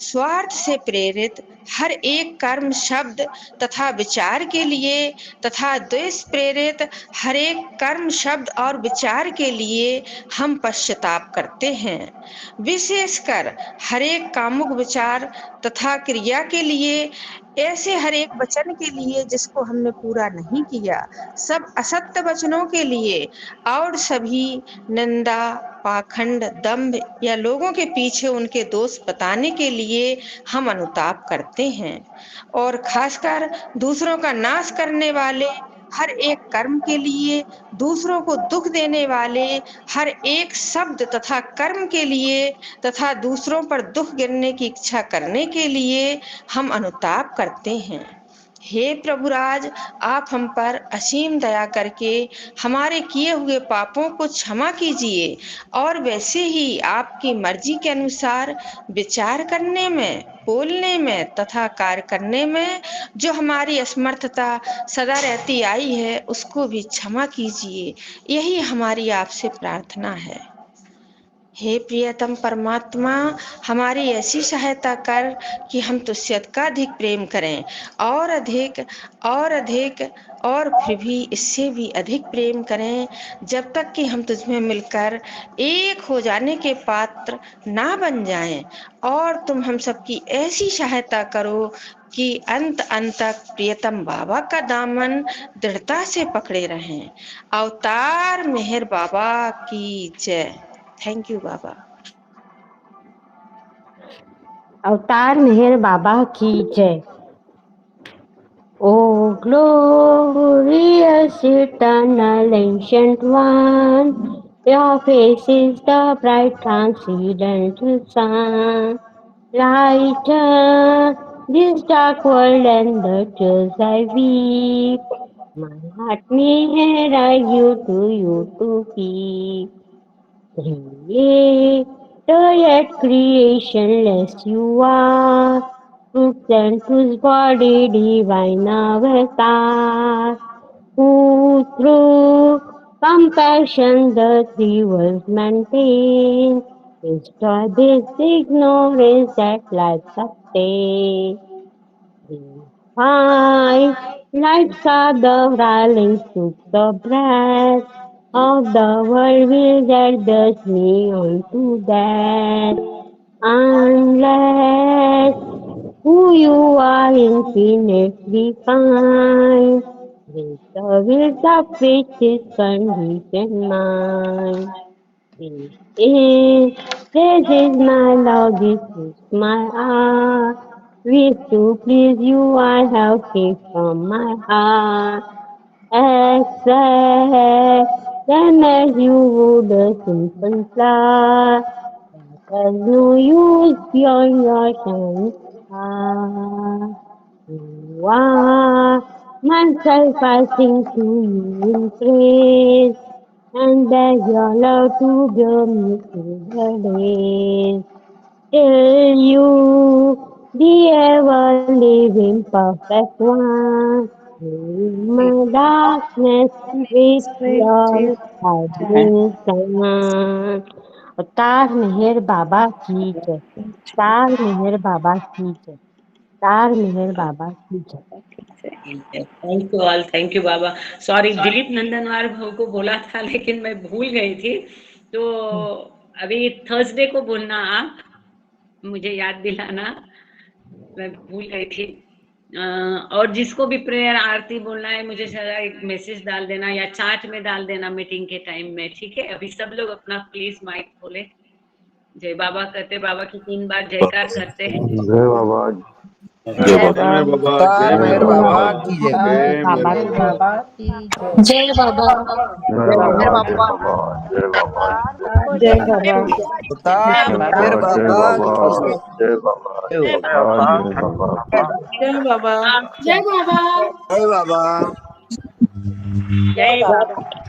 स्वार्थ से प्रेरित हर एक कर्म, शब्द तथा विचार के लिए तथा द्वेष प्रेरित हर एक कर्म, शब्द और विचार के लिए हम पश्चाताप करते हैं। विशेषकर हर एक कामुक विचार तथा क्रिया के लिए, ऐसे हर एक वचन के लिए जिसको हमने पूरा नहीं किया, सब असत्य वचनों के लिए और सभी निंदा, पाखंड, दंभ या लोगों के पीछे उनके दोष बताने के लिए हम अनुताप करते हैं। और खासकर दूसरों का नाश करने वाले हर एक कर्म के लिए, दूसरों को दुख देने वाले हर एक शब्द तथा कर्म के लिए तथा दूसरों पर दुख गिरने की इच्छा करने के लिए हम अनुताप करते हैं। हे प्रभुराज, आप हम पर असीम दया करके हमारे किए हुए पापों को क्षमा कीजिए और वैसे ही आपकी मर्जी के अनुसार विचार करने में, बोलने में तथा कार्य करने में जो हमारी असमर्थता सदा रहती आई है, उसको भी क्षमा कीजिए। यही हमारी आपसे प्रार्थना है। हे प्रियतम परमात्मा, हमारी ऐसी सहायता कर कि हम तुझसे अधिक प्रेम करें, और अधिक और अधिक, और फिर भी इससे भी अधिक प्रेम करें, जब तक कि हम तुझमें मिलकर एक हो जाने के पात्र ना बन जाएं। और तुम हम सबकी ऐसी सहायता करो कि अंत अंत तक प्रियतम बाबा का दामन दृढ़ता से पकड़े रहें। अवतार मेहर बाबा की जय। थैंक यू बाबा। अवतार मेहर बाबा की जय। O glorious eternal ancient one, your face is the bright transcendent sun. Lighten this dark world and the tears I weep. My heart may I give to you to keep. Creator yet creationless you are, roots and whose body divine avatar, who through compassion the three worlds maintain, destroy this ignorance that life sustains. Five lights are the darlings took the breath of the world will that does me unto that. Unless who you are infinitely kind, with the will of which is conditioned mind. This is my love, this is my art. Wish to please you, I have faith from my heart. Accept them as you would a simple flower. There's no use beyond your shining star. You are myself, I sing to you in praise and beg your love to bear me through the days. Till you, the ever living perfect one, in my darkness with your guiding sun. अवतार मेहर बाबा की जय। अवतार मेहर बाबा की जय। अवतार मेहर बाबा की जय। Thank you all, thank you Baba. Sorry, Dilip Nandanwar को बोला था लेकिन मैं भूल गई थी, तो अभी थर्सडे को बोलना, आप मुझे याद दिलाना, मैं भूल गई थी। और जिसको भी प्रेयर आरती बोलना है मुझे जरा एक मैसेज डाल देना या चैट में डाल देना मीटिंग के टाइम में, ठीक है। अभी सब लोग अपना प्लीज माइक खोले, जय बाबा करते, बाबा की 3 बार जयकार करते हैं। जय बाबा, जय बाबा। अवतार मेहर बाबा की जय। बाबा की जय। जय बाबा। जय मेहर बाबा, बाबा, जय बाबा, जय बाबा। अवतार मेहर जय बाबा बाबा, की जय। जय बाबा, जय बाबा। जय बाबा। जय बाबा। जय बाबा। जय बाबा।